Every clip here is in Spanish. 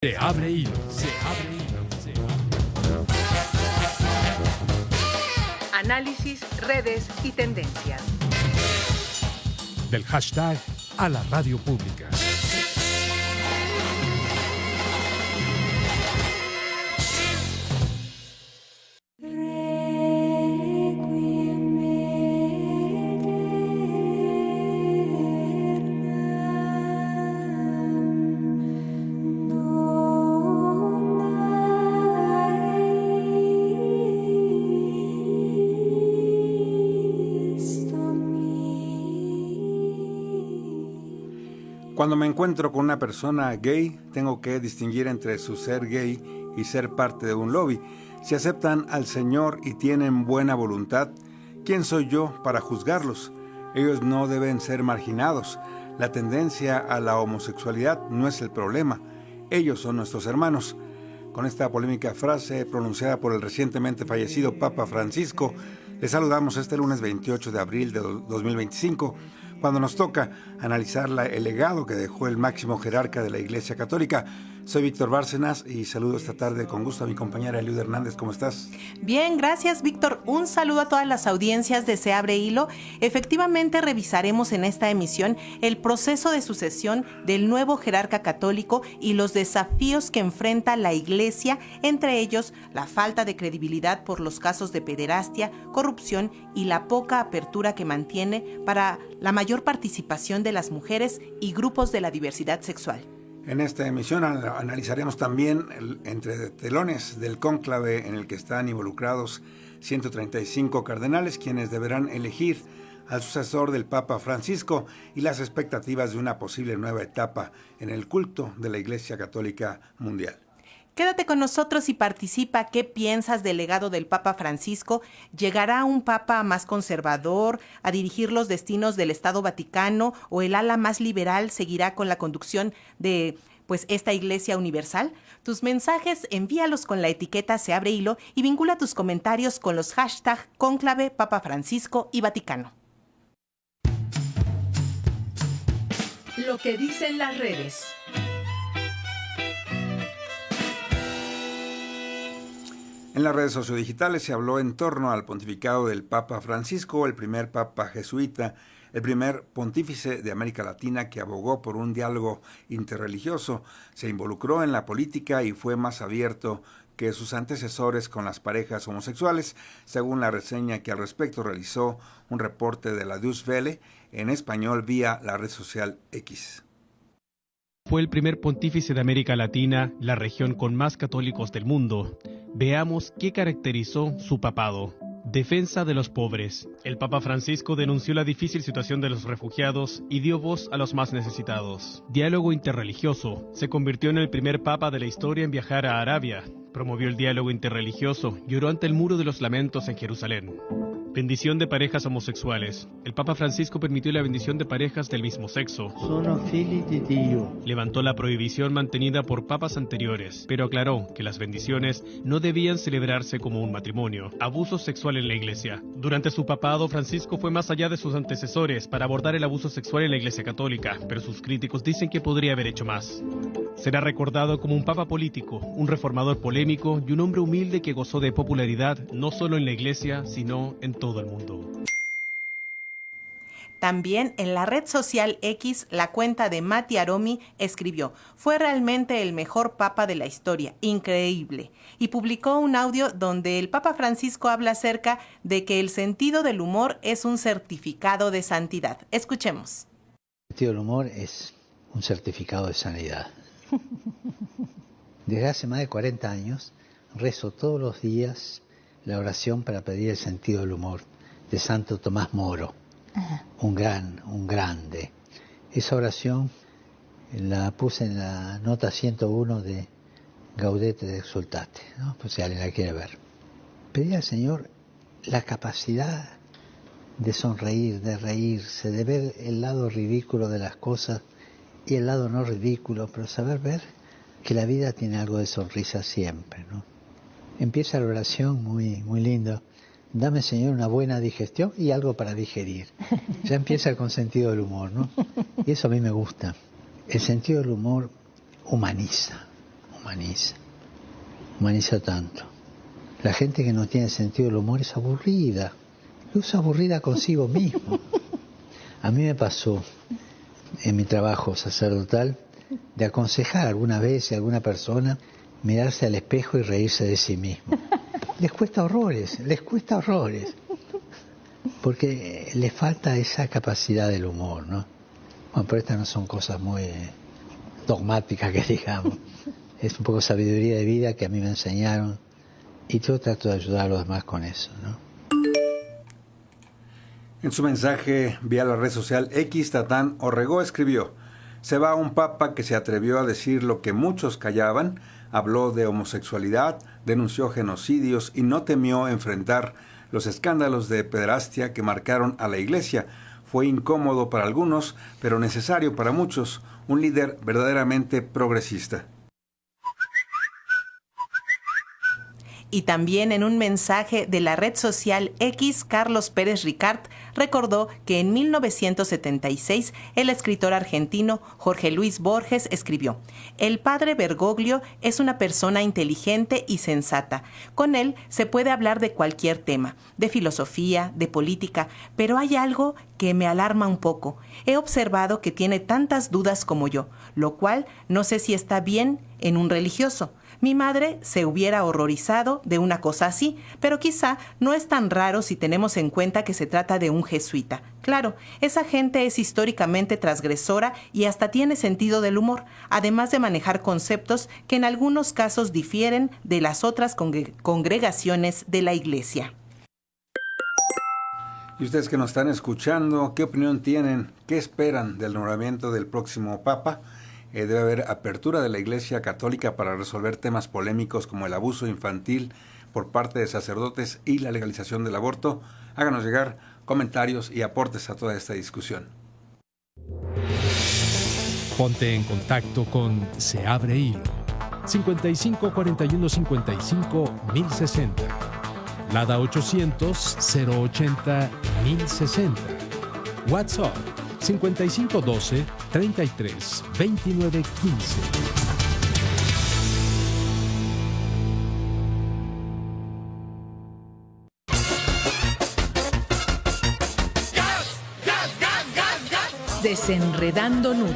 Se abre hilo, se abre hilo. Análisis, redes y tendencias. Del hashtag a la radio pública. Cuando me encuentro con una persona gay, tengo que distinguir entre su ser gay y ser parte de un lobby. Si aceptan al Señor y tienen buena voluntad, ¿quién soy yo para juzgarlos? Ellos no deben ser marginados. La tendencia a la homosexualidad no es el problema. Ellos son nuestros hermanos. Con esta polémica frase pronunciada por el recientemente fallecido Papa Francisco, les saludamos este lunes 28 de abril de 2025, cuando nos toca analizar el legado que dejó el máximo jerarca de la Iglesia Católica. Soy Víctor Bárcenas y saludo esta tarde con gusto a mi compañera Eliud Hernández. ¿Cómo estás? Bien, gracias, Víctor. Un saludo a todas las audiencias de Se Abre Hilo. Efectivamente, revisaremos en esta emisión el proceso de sucesión del nuevo jerarca católico y los desafíos que enfrenta la Iglesia, entre ellos la falta de credibilidad por los casos de pederastia, corrupción y la poca apertura que mantiene para la mayor participación de las mujeres y grupos de la diversidad sexual. En esta emisión analizaremos también entre telones del cónclave en el que están involucrados 135 cardenales, quienes deberán elegir al sucesor del Papa Francisco y las expectativas de una posible nueva etapa en el culto de la Iglesia Católica Mundial. Quédate con nosotros y participa. ¿Qué piensas del legado del Papa Francisco? ¿Llegará un Papa más conservador a dirigir los destinos del Estado Vaticano o el ala más liberal seguirá con la conducción de esta Iglesia Universal? Tus mensajes envíalos con la etiqueta Se Abre Hilo y vincula tus comentarios con los hashtags Cónclave, Papa Francisco y Vaticano. Lo que dicen las redes. En las redes sociodigitales se habló en torno al pontificado del Papa Francisco, el primer papa jesuita, el primer pontífice de América Latina que abogó por un diálogo interreligioso, se involucró en la política y fue más abierto que sus antecesores con las parejas homosexuales, según la reseña que al respecto realizó un reporte de la Deutsche Welle en español vía la red social X. Fue el primer pontífice de América Latina, la región con más católicos del mundo. Veamos qué caracterizó su papado. Defensa de los pobres. El Papa Francisco denunció la difícil situación de los refugiados y dio voz a los más necesitados. Diálogo interreligioso. Se convirtió en el primer papa de la historia en viajar a Arabia. Promovió el diálogo interreligioso y oró ante el Muro de los Lamentos en Jerusalén. Bendición de parejas homosexuales. El Papa Francisco permitió la bendición de parejas del mismo sexo. Sono figli di Dio. Levantó la prohibición mantenida por papas anteriores, pero aclaró que las bendiciones no debían celebrarse como un matrimonio. Abuso sexual en la Iglesia. Durante su papado, Francisco fue más allá de sus antecesores para abordar el abuso sexual en la Iglesia Católica, pero sus críticos dicen que podría haber hecho más. Será recordado como un papa político, un reformador polémico y un hombre humilde que gozó de popularidad no solo en la Iglesia, sino en todo el mundo. También en la red social X, la cuenta de Mati Aromi escribió: fue realmente el mejor papa de la historia, increíble. Y publicó un audio donde el Papa Francisco habla acerca de que el sentido del humor es un certificado de santidad. Escuchemos. El sentido del humor es un certificado de sanidad. Desde hace más de 40 años rezo todos los días la oración para pedir el sentido del humor de Santo Tomás Moro. Un grande. Esa oración la puse en la nota 101 de Gaudete et Exsultate, ¿no? Pues si alguien la quiere ver. Pedí al Señor la capacidad de sonreír, de reírse, de ver el lado ridículo de las cosas y el lado no ridículo, pero saber ver que la vida tiene algo de sonrisa siempre, ¿no? Empieza la oración muy lindo. Dame, Señor, una buena digestión y algo para digerir. Ya empieza con sentido del humor, ¿no? Y eso a mí me gusta. El sentido del humor humaniza. humaniza tanto. La gente que no tiene sentido del humor es aburrida, es aburrida consigo mismo. A mí me pasó en mi trabajo sacerdotal de aconsejar alguna vez a alguna persona mirarse al espejo y reírse de sí mismo. Les cuesta horrores, porque les falta esa capacidad del humor, ¿no? Bueno, pero estas no son cosas muy dogmáticas que digamos. Es un poco sabiduría de vida que a mí me enseñaron y yo trato de ayudar a los demás con eso, ¿no? En su mensaje vía la red social X, Tatán Orregó escribió: se va un papa que se atrevió a decir lo que muchos callaban, habló de homosexualidad, denunció genocidios y no temió enfrentar los escándalos de pederastia que marcaron a la Iglesia. Fue incómodo para algunos, pero necesario para muchos, un líder verdaderamente progresista. Y también en un mensaje de la red social X, Carlos Pérez Ricard recordó que en 1976 el escritor argentino Jorge Luis Borges escribió: el padre Bergoglio es una persona inteligente y sensata. Con él se puede hablar de cualquier tema, de filosofía, de política, pero hay algo que me alarma un poco. He observado que tiene tantas dudas como yo, lo cual no sé si está bien en un religioso. Mi madre se hubiera horrorizado de una cosa así, pero quizá no es tan raro si tenemos en cuenta que se trata de un jesuita. Claro, esa gente es históricamente transgresora y hasta tiene sentido del humor, además de manejar conceptos que en algunos casos difieren de las otras congregaciones de la Iglesia. Y ustedes que nos están escuchando, ¿qué opinión tienen? ¿Qué esperan del nombramiento del próximo Papa? Debe haber apertura de la Iglesia Católica para resolver temas polémicos como el abuso infantil por parte de sacerdotes y la legalización del aborto. Háganos llegar comentarios y aportes a toda esta discusión. Ponte en contacto con Se Abre Hilo. 55 41 55 1060. Lada 800 080 1060. WhatsApp 5512 33 29 15. Desenredando nudo.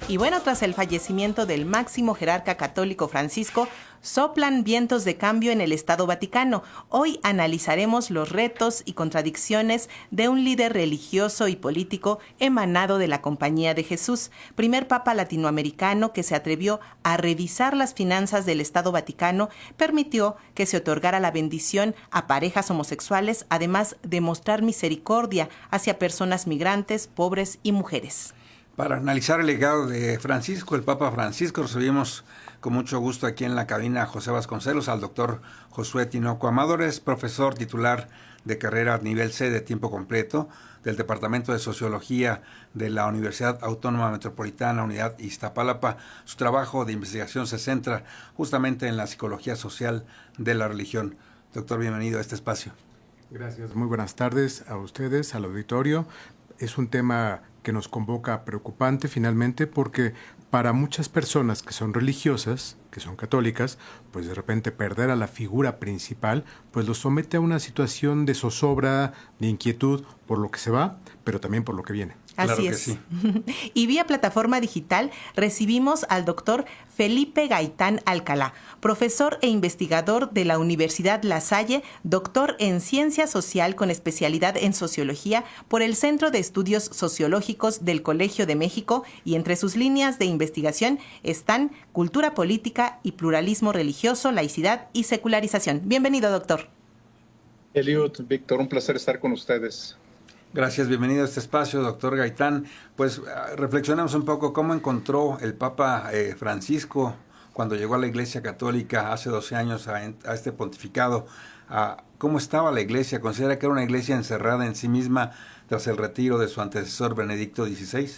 Y bueno, tras el fallecimiento del máximo jerarca católico Francisco, soplan vientos de cambio en el Estado Vaticano. Hoy analizaremos los retos y contradicciones de un líder religioso y político emanado de la Compañía de Jesús, primer papa latinoamericano que se atrevió a revisar las finanzas del Estado Vaticano, permitió que se otorgara la bendición a parejas homosexuales, además de mostrar misericordia hacia personas migrantes, pobres y mujeres. Para analizar el legado de Francisco, el Papa Francisco, recibimos con mucho gusto aquí en la cabina a José Vasconcelos, al doctor Josué Tinoco Amador, es profesor titular de carrera nivel C de tiempo completo del Departamento de Sociología de la Universidad Autónoma Metropolitana, Unidad Iztapalapa. Su trabajo de investigación se centra justamente en la psicología social de la religión. Doctor, bienvenido a este espacio. Gracias, muy buenas tardes a ustedes, al auditorio. Es un tema que nos convoca preocupante finalmente porque para muchas personas que son religiosas, que son católicas, pues de repente perder a la figura principal, pues los somete a una situación de zozobra, de inquietud por lo que se va, pero también por lo que viene. Así es. Sí. Y vía plataforma digital recibimos al doctor Felipe Gaitán Alcalá, profesor e investigador de la Universidad La Salle, doctor en Ciencia Social con especialidad en Sociología por el Centro de Estudios Sociológicos del Colegio de México, y entre sus líneas de investigación están cultura política y pluralismo religioso, laicidad y secularización. Bienvenido, doctor. Eliud, Víctor, un placer estar con ustedes. Gracias, bienvenido a este espacio, doctor Gaitán. Pues reflexionemos un poco cómo encontró el Papa Francisco cuando llegó a la Iglesia Católica hace 12 años a este pontificado. ¿Cómo estaba la Iglesia? ¿Considera que era una Iglesia encerrada en sí misma tras el retiro de su antecesor Benedicto XVI?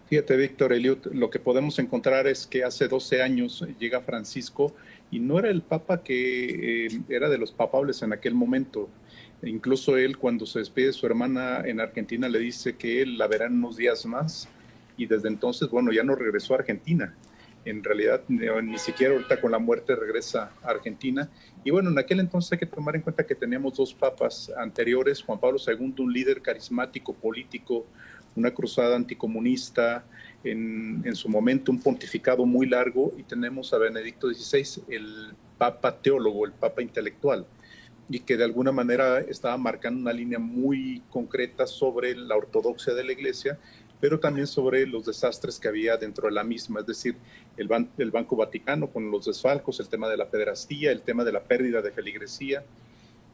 Fíjate, Víctor, Eliud, lo que podemos encontrar es que hace 12 años llega Francisco y no era el Papa que era de los papables en aquel momento. Incluso él, cuando se despide de su hermana en Argentina, le dice que él la verá en unos días más y desde entonces, bueno, ya no regresó a Argentina. En realidad, ni siquiera ahorita con la muerte regresa a Argentina. Y bueno, en aquel entonces hay que tomar en cuenta que teníamos dos papas anteriores, Juan Pablo II, un líder carismático, político, una cruzada anticomunista, en su momento un pontificado muy largo, y tenemos a Benedicto XVI, el papa teólogo, el papa intelectual, y que de alguna manera estaba marcando una línea muy concreta sobre la ortodoxia de la Iglesia, pero también sobre los desastres que había dentro de la misma, es decir, el Banco Vaticano con los desfalcos, el tema de la pederastía, el tema de la pérdida de feligresía.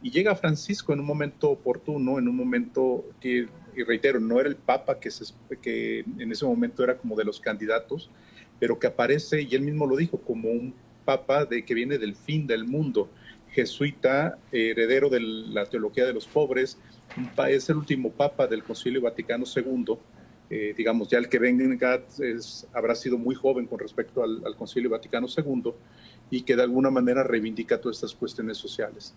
Y llega Francisco en un momento oportuno, en un momento que, y reitero, no era el Papa que en ese momento era como de los candidatos, pero que aparece, y él mismo lo dijo, como un Papa que viene del fin del mundo, jesuita, heredero de la teología de los pobres, es el último Papa del Concilio Vaticano II. Digamos, ya el que venga habrá sido muy joven con respecto al Concilio Vaticano II, y que de alguna manera reivindica todas estas cuestiones sociales.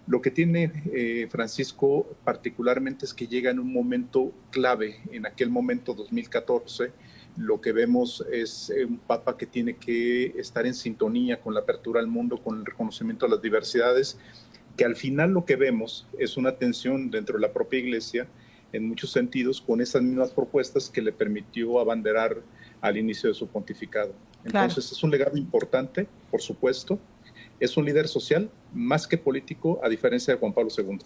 Lo que tiene Francisco particularmente es que llega en un momento clave. En aquel momento, 2014, lo que vemos es un Papa que tiene que estar en sintonía con la apertura al mundo, con el reconocimiento de las diversidades, que al final lo que vemos es una tensión dentro de la propia Iglesia, en muchos sentidos, con esas mismas propuestas que le permitió abanderar al inicio de su pontificado. Entonces, claro, es un legado importante, por supuesto. Es un líder social más que político, a diferencia de Juan Pablo II.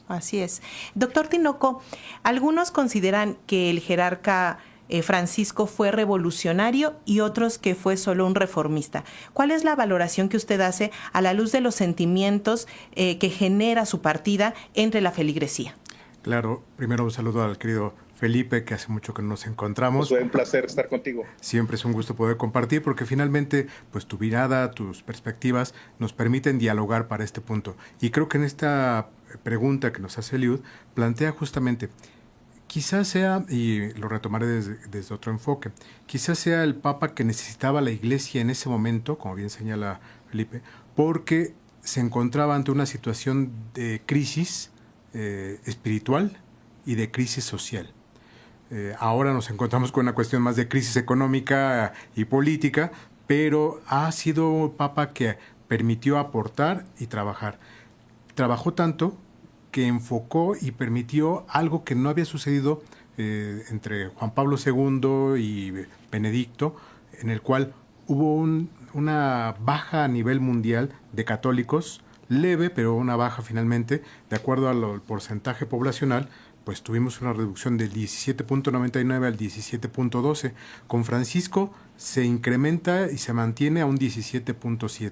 Así es. Doctor Tinoco, algunos consideran que el jerarca Francisco fue revolucionario y otros que fue solo un reformista. ¿Cuál es la valoración que usted hace a la luz de los sentimientos que genera su partida entre la feligresía? Claro, primero un saludo al querido Felipe, que hace mucho que no nos encontramos. Fue un placer estar contigo. Siempre es un gusto poder compartir, porque finalmente pues tu mirada, tus perspectivas nos permiten dialogar para este punto. Y creo que en esta pregunta que nos hace Eliud plantea justamente, quizás sea, y lo retomaré desde otro enfoque, quizás sea el Papa que necesitaba la Iglesia en ese momento, como bien señala Felipe, porque se encontraba ante una situación de crisis espiritual y de crisis social. Ahora nos encontramos con una cuestión más de crisis económica y política, pero ha sido un Papa que permitió aportar y trabajar. Trabajó tanto que enfocó y permitió algo que no había sucedido entre Juan Pablo II y Benedicto, en el cual hubo una baja a nivel mundial de católicos, leve, pero una baja finalmente, de acuerdo al porcentaje poblacional, pues tuvimos una reducción del 17.99 al 17.12. Con Francisco se incrementa y se mantiene a un 17.7.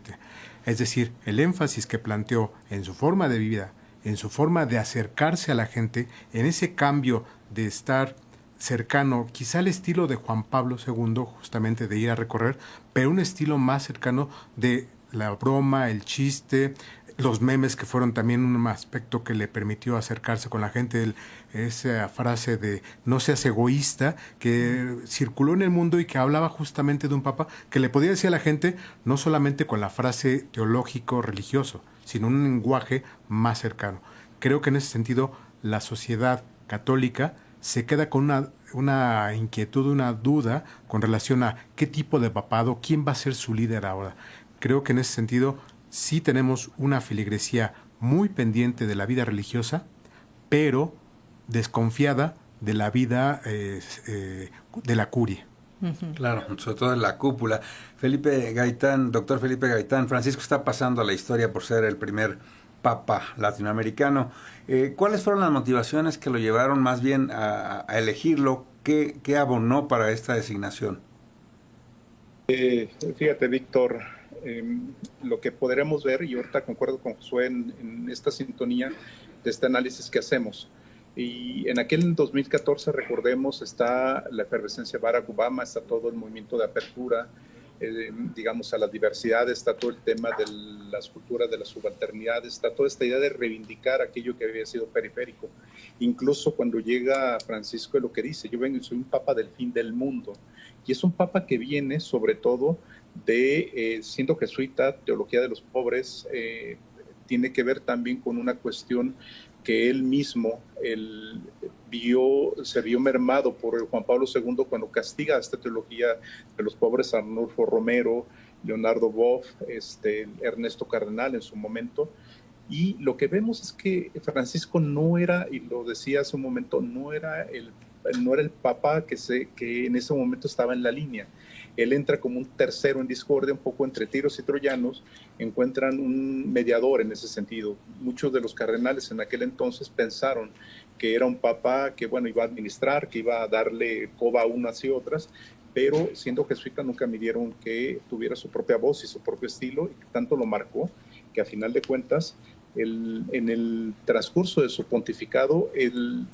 Es decir, el énfasis que planteó en su forma de vida, en su forma de acercarse a la gente, en ese cambio de estar cercano, quizá al estilo de Juan Pablo II, justamente de ir a recorrer, pero un estilo más cercano de la broma, el chiste, los memes, que fueron también un aspecto que le permitió acercarse con la gente, esa frase de no seas egoísta, que circuló en el mundo y que hablaba justamente de un Papa que le podía decir a la gente no solamente con la frase teológico-religioso, sino un lenguaje más cercano. Creo que en ese sentido la sociedad católica se queda con una inquietud, una duda con relación a qué tipo de papado, quién va a ser su líder ahora. Creo que en ese sentido sí tenemos una feligresía muy pendiente de la vida religiosa, pero desconfiada de la vida de la curia. Claro, sobre todo en la cúpula. Felipe Gaitán, doctor Felipe Gaitán, Francisco está pasando a la historia por ser el primer papa latinoamericano. ¿Cuáles fueron las motivaciones que lo llevaron más bien a elegirlo? ¿Qué abonó para esta designación? Fíjate, Víctor, lo que podremos ver, y ahorita concuerdo con Josué en esta sintonía de este análisis que hacemos. Y en aquel 2014, recordemos, está la efervescencia Barack Obama, está todo el movimiento de apertura, digamos, a la diversidad, está todo el tema de las culturas de la subalternidad, está toda esta idea de reivindicar aquello que había sido periférico. Incluso cuando llega Francisco, lo que dice, yo vengo y soy un papa del fin del mundo. Y es un papa que viene sobre todo de, siendo jesuita, teología de los pobres, tiene que ver también con una cuestión que él mismo se vio mermado por el Juan Pablo II cuando castiga esta teología de los pobres, Arnulfo Romero, Leonardo Boff, Ernesto Cardenal en su momento. Y lo que vemos es que Francisco no era, y lo decía hace un momento, no era el papa que en ese momento estaba en la línea. Él entra como un tercero en discordia, un poco entre tiros y troyanos, encuentran un mediador en ese sentido. Muchos de los cardenales en aquel entonces pensaron que era un papa que, bueno, iba a administrar, que iba a darle coba a unas y otras, pero siendo jesuita nunca midieron que tuviera su propia voz y su propio estilo, y tanto lo marcó que a final de cuentas, en el transcurso de su pontificado, el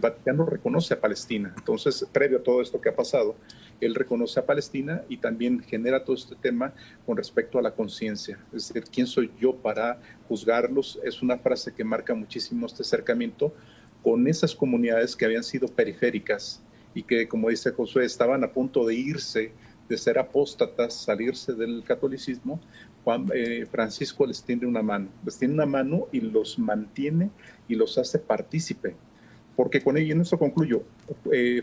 Vaticano reconoce a Palestina. Entonces, previo a todo esto que ha pasado, él reconoce a Palestina y también genera todo este tema con respecto a la conciencia. Es decir, ¿quién soy yo para juzgarlos? Es una frase que marca muchísimo este acercamiento con esas comunidades que habían sido periféricas y que, como dice Josué, estaban a punto de irse, de ser apóstatas, salirse del catolicismo. Francisco les tiende una mano y los mantiene y los hace partícipe. Porque con ello, en esto concluyo,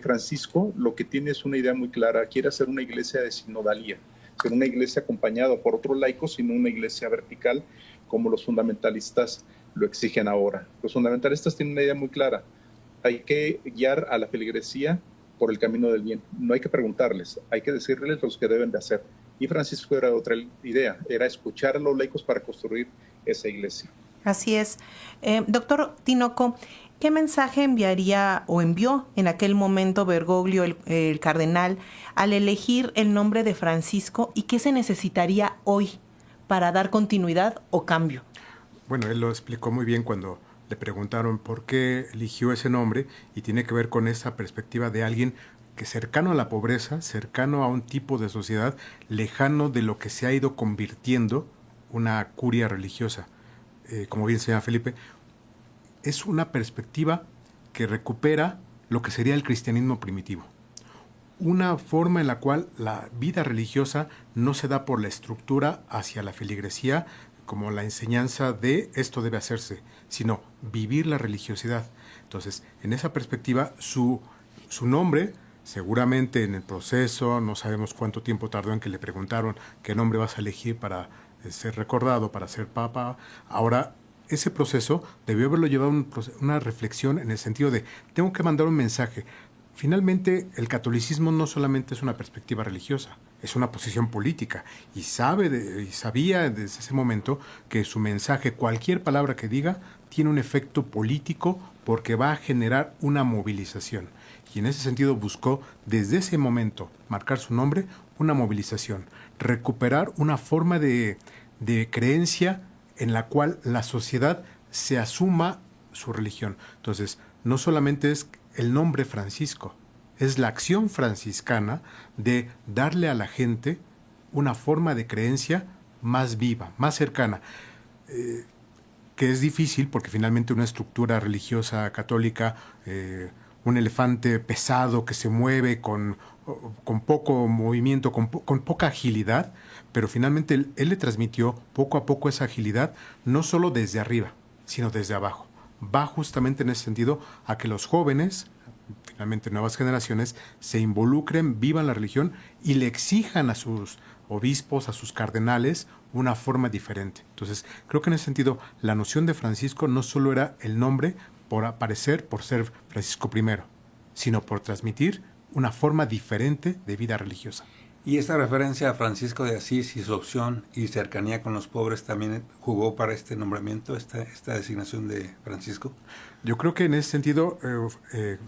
Francisco lo que tiene es una idea muy clara, quiere hacer una iglesia de sinodalía, ser una iglesia acompañada por otros laicos, sino una iglesia vertical, como los fundamentalistas lo exigen ahora. Los fundamentalistas tienen una idea muy clara, hay que guiar a la feligresía por el camino del bien, no hay que preguntarles, hay que decirles lo que deben de hacer. Y Francisco era otra idea, era escuchar a los laicos para construir esa iglesia. Así es. Doctor Tinoco, ¿qué mensaje enviaría o envió en aquel momento Bergoglio, el cardenal, al elegir el nombre de Francisco, y qué se necesitaría hoy para dar continuidad o cambio? Bueno, él lo explicó muy bien cuando le preguntaron por qué eligió ese nombre, y tiene que ver con esa perspectiva de alguien que cercano a la pobreza, cercano a un tipo de sociedad, lejano de lo que se ha ido convirtiendo una curia religiosa. Como bien señala Felipe, es una perspectiva que recupera lo que sería el cristianismo primitivo. Una forma en la cual la vida religiosa no se da por la estructura hacia la feligresía, como la enseñanza de esto debe hacerse, sino vivir la religiosidad. Entonces, en esa perspectiva, su nombre, seguramente en el proceso, no sabemos cuánto tiempo tardó en que le preguntaron qué nombre vas a elegir para ser recordado, para ser papa. Ahora, ese proceso debió haberlo llevado una reflexión en el sentido de, tengo que mandar un mensaje. Finalmente, el catolicismo no solamente es una perspectiva religiosa, es una posición política, y sabía desde ese momento que su mensaje, cualquier palabra que diga, tiene un efecto político porque va a generar una movilización. Y en ese sentido buscó desde ese momento marcar su nombre, una movilización, recuperar una forma de creencia en la cual la sociedad se asuma su religión. Entonces, no solamente es el nombre Francisco, es la acción franciscana de darle a la gente una forma de creencia más viva, más cercana, que es difícil porque finalmente una estructura religiosa católica, un elefante pesado que se mueve con poco movimiento, con poca agilidad, pero finalmente él le transmitió poco a poco esa agilidad, no solo desde arriba, sino desde abajo. Va justamente en ese sentido a que los jóvenes, finalmente nuevas generaciones, se involucren, vivan la religión y le exijan a sus obispos, a sus cardenales, una forma diferente. Entonces, creo que en ese sentido, la noción de Francisco no solo era el nombre por aparecer, por ser Francisco I, sino por transmitir una forma diferente de vida religiosa. ¿Y esta referencia a Francisco de Asís y su opción y cercanía con los pobres también jugó para este nombramiento, esta designación de Francisco? Yo creo que en ese sentido,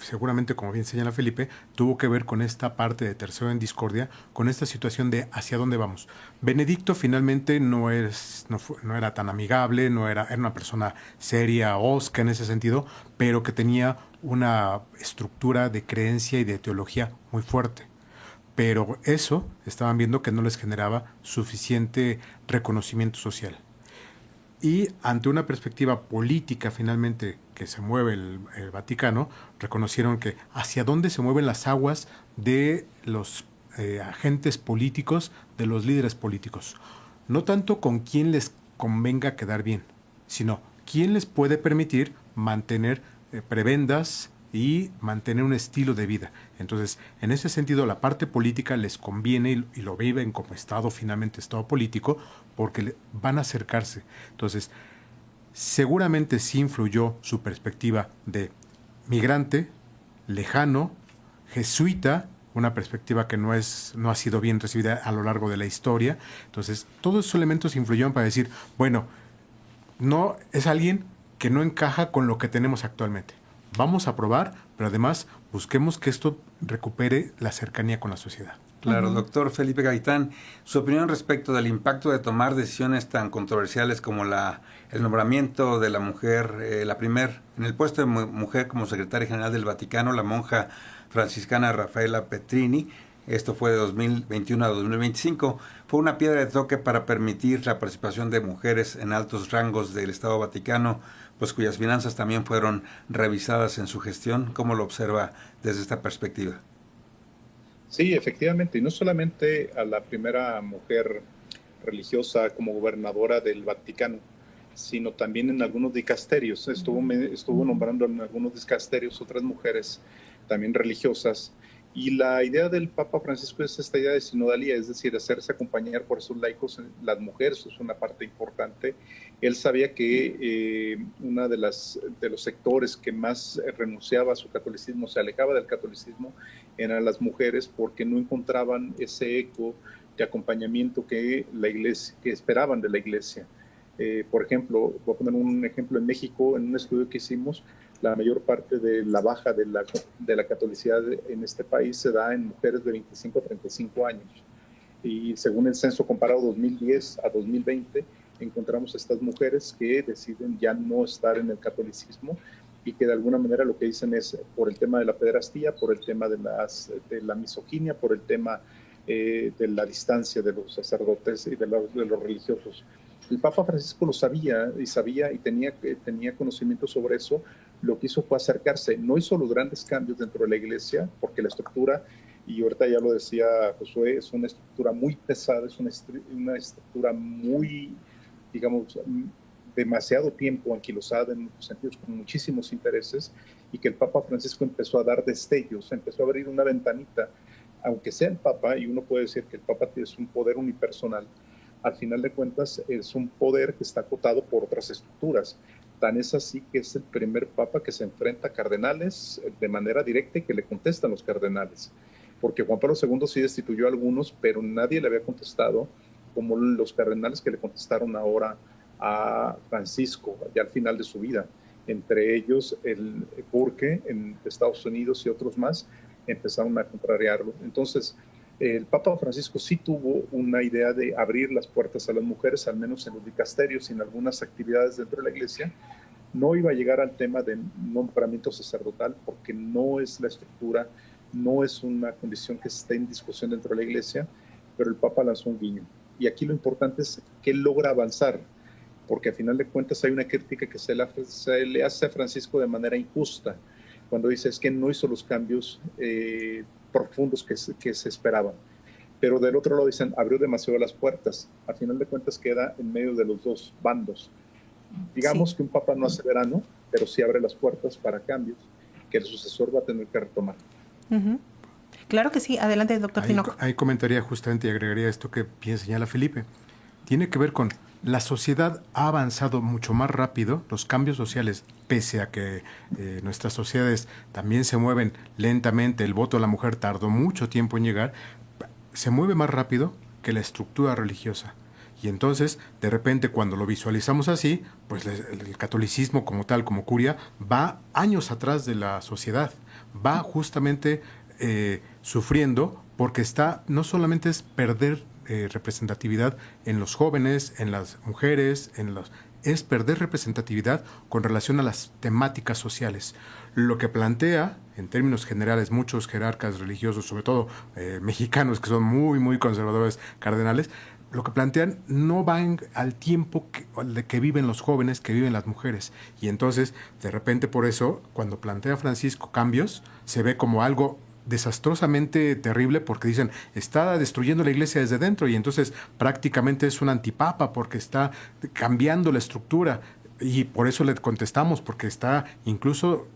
seguramente, como bien señala Felipe, tuvo que ver con esta parte de tercero en discordia, con esta situación de hacia dónde vamos. Benedicto finalmente no era tan amigable, era una persona seria, hosca en ese sentido, pero que tenía una estructura de creencia y de teología muy fuerte. Pero eso estaban viendo que no les generaba suficiente reconocimiento social. Y ante una perspectiva política finalmente que se mueve el Vaticano, reconocieron que hacia dónde se mueven las aguas de los agentes políticos, de los líderes políticos. No tanto con quién les convenga quedar bien, sino ¿quién les puede permitir mantener prebendas y mantener un estilo de vida? Entonces, en ese sentido, la parte política les conviene y lo viven como Estado, finalmente Estado político, porque van a acercarse. Entonces, seguramente sí influyó su perspectiva de migrante, lejano, jesuita, una perspectiva que no ha sido bien recibida a lo largo de la historia. Entonces, todos esos elementos influyeron para decir, bueno, no es alguien que no encaja con lo que tenemos actualmente. Vamos a probar, pero además busquemos que esto recupere la cercanía con la sociedad. Claro, doctor Felipe Gaitán, su opinión respecto del impacto de tomar decisiones tan controversiales como el nombramiento de la mujer, en el puesto de mujer como secretaria general del Vaticano, la monja franciscana Rafaela Petrini. Esto fue de 2021 a 2025. Fue una piedra de toque para permitir la participación de mujeres en altos rangos del Estado Vaticano, pues cuyas finanzas también fueron revisadas en su gestión. ¿Cómo lo observa desde esta perspectiva? Sí, efectivamente, y no solamente a la primera mujer religiosa como gobernadora del Vaticano, sino también en algunos dicasterios. Estuvo nombrando en algunos dicasterios otras mujeres también religiosas. Y la idea del Papa Francisco es esta idea de sinodalía, es decir, hacerse acompañar por esos laicos, las mujeres, es una parte importante. Él sabía que una de los sectores que más renunciaba a su catolicismo, se alejaba del catolicismo, eran las mujeres, porque no encontraban ese eco de acompañamiento que esperaban de la iglesia. Por ejemplo, voy a poner un ejemplo en México, en un estudio que hicimos, la mayor parte de la baja de la catolicidad en este país se da en mujeres de 25 a 35 años. Y según el censo comparado 2010 a 2020, encontramos estas mujeres que deciden ya no estar en el catolicismo y que de alguna manera lo que dicen es por el tema de la pederastía, por el tema de la misoginia, por el tema de la distancia de los sacerdotes y de los religiosos. El Papa Francisco lo sabía y tenía conocimiento sobre eso. Lo que hizo fue acercarse. No hizo los grandes cambios dentro de la iglesia, porque la estructura, y ahorita ya lo decía Josué, es una estructura muy pesada, es una estructura muy, digamos, demasiado tiempo anquilosada en muchos sentidos, con muchísimos intereses, y que el Papa Francisco empezó a dar destellos, empezó a abrir una ventanita, aunque sea el Papa, y uno puede decir que el Papa es un poder unipersonal, al final de cuentas es un poder que está acotado por otras estructuras. Tan es así que es el primer papa que se enfrenta a cardenales de manera directa y que le contestan los cardenales. Porque Juan Pablo II sí destituyó a algunos, pero nadie le había contestado como los cardenales que le contestaron ahora a Francisco, ya al final de su vida. Entre ellos el Burke en Estados Unidos y otros más empezaron a contrariarlo. Entonces, el Papa Francisco sí tuvo una idea de abrir las puertas a las mujeres, al menos en los dicasterios y en algunas actividades dentro de la iglesia. No iba a llegar al tema de nombramiento sacerdotal porque no es la estructura, no es una condición que esté en discusión dentro de la iglesia, pero el Papa lanzó un guiño. Y aquí lo importante es que él logra avanzar, porque al final de cuentas hay una crítica que se le hace a Francisco de manera injusta, cuando dice es que no hizo los cambios profundos que se esperaban. Pero del otro lado dicen, abrió demasiado las puertas. Al final de cuentas queda en medio de los dos bandos. Digamos que un papa no hace verano, pero sí abre las puertas para cambios que el sucesor va a tener que retomar. Claro que sí. Adelante, doctor Tinoco. Ahí comentaría justamente y agregaría esto que bien señala Felipe. Tiene que ver con la sociedad ha avanzado mucho más rápido, los cambios sociales, pese a que nuestras sociedades también se mueven lentamente, el voto de la mujer tardó mucho tiempo en llegar, se mueve más rápido que la estructura religiosa. Y entonces, de repente, cuando lo visualizamos así, pues el catolicismo como tal, como curia, va años atrás de la sociedad, va justamente sufriendo porque no solamente es perder representatividad en los jóvenes, en las mujeres, es perder representatividad con relación a las temáticas sociales. Lo que plantea, en términos generales, muchos jerarcas religiosos, sobre todo mexicanos que son muy, muy conservadores, cardenales, lo que plantean no van al tiempo que viven los jóvenes, que viven las mujeres. Y entonces, de repente, por eso, cuando plantea Francisco cambios, se ve como algo desastrosamente terrible porque dicen, está destruyendo la iglesia desde dentro y entonces prácticamente es un antipapa porque está cambiando la estructura. Y por eso le contestamos, porque está incluso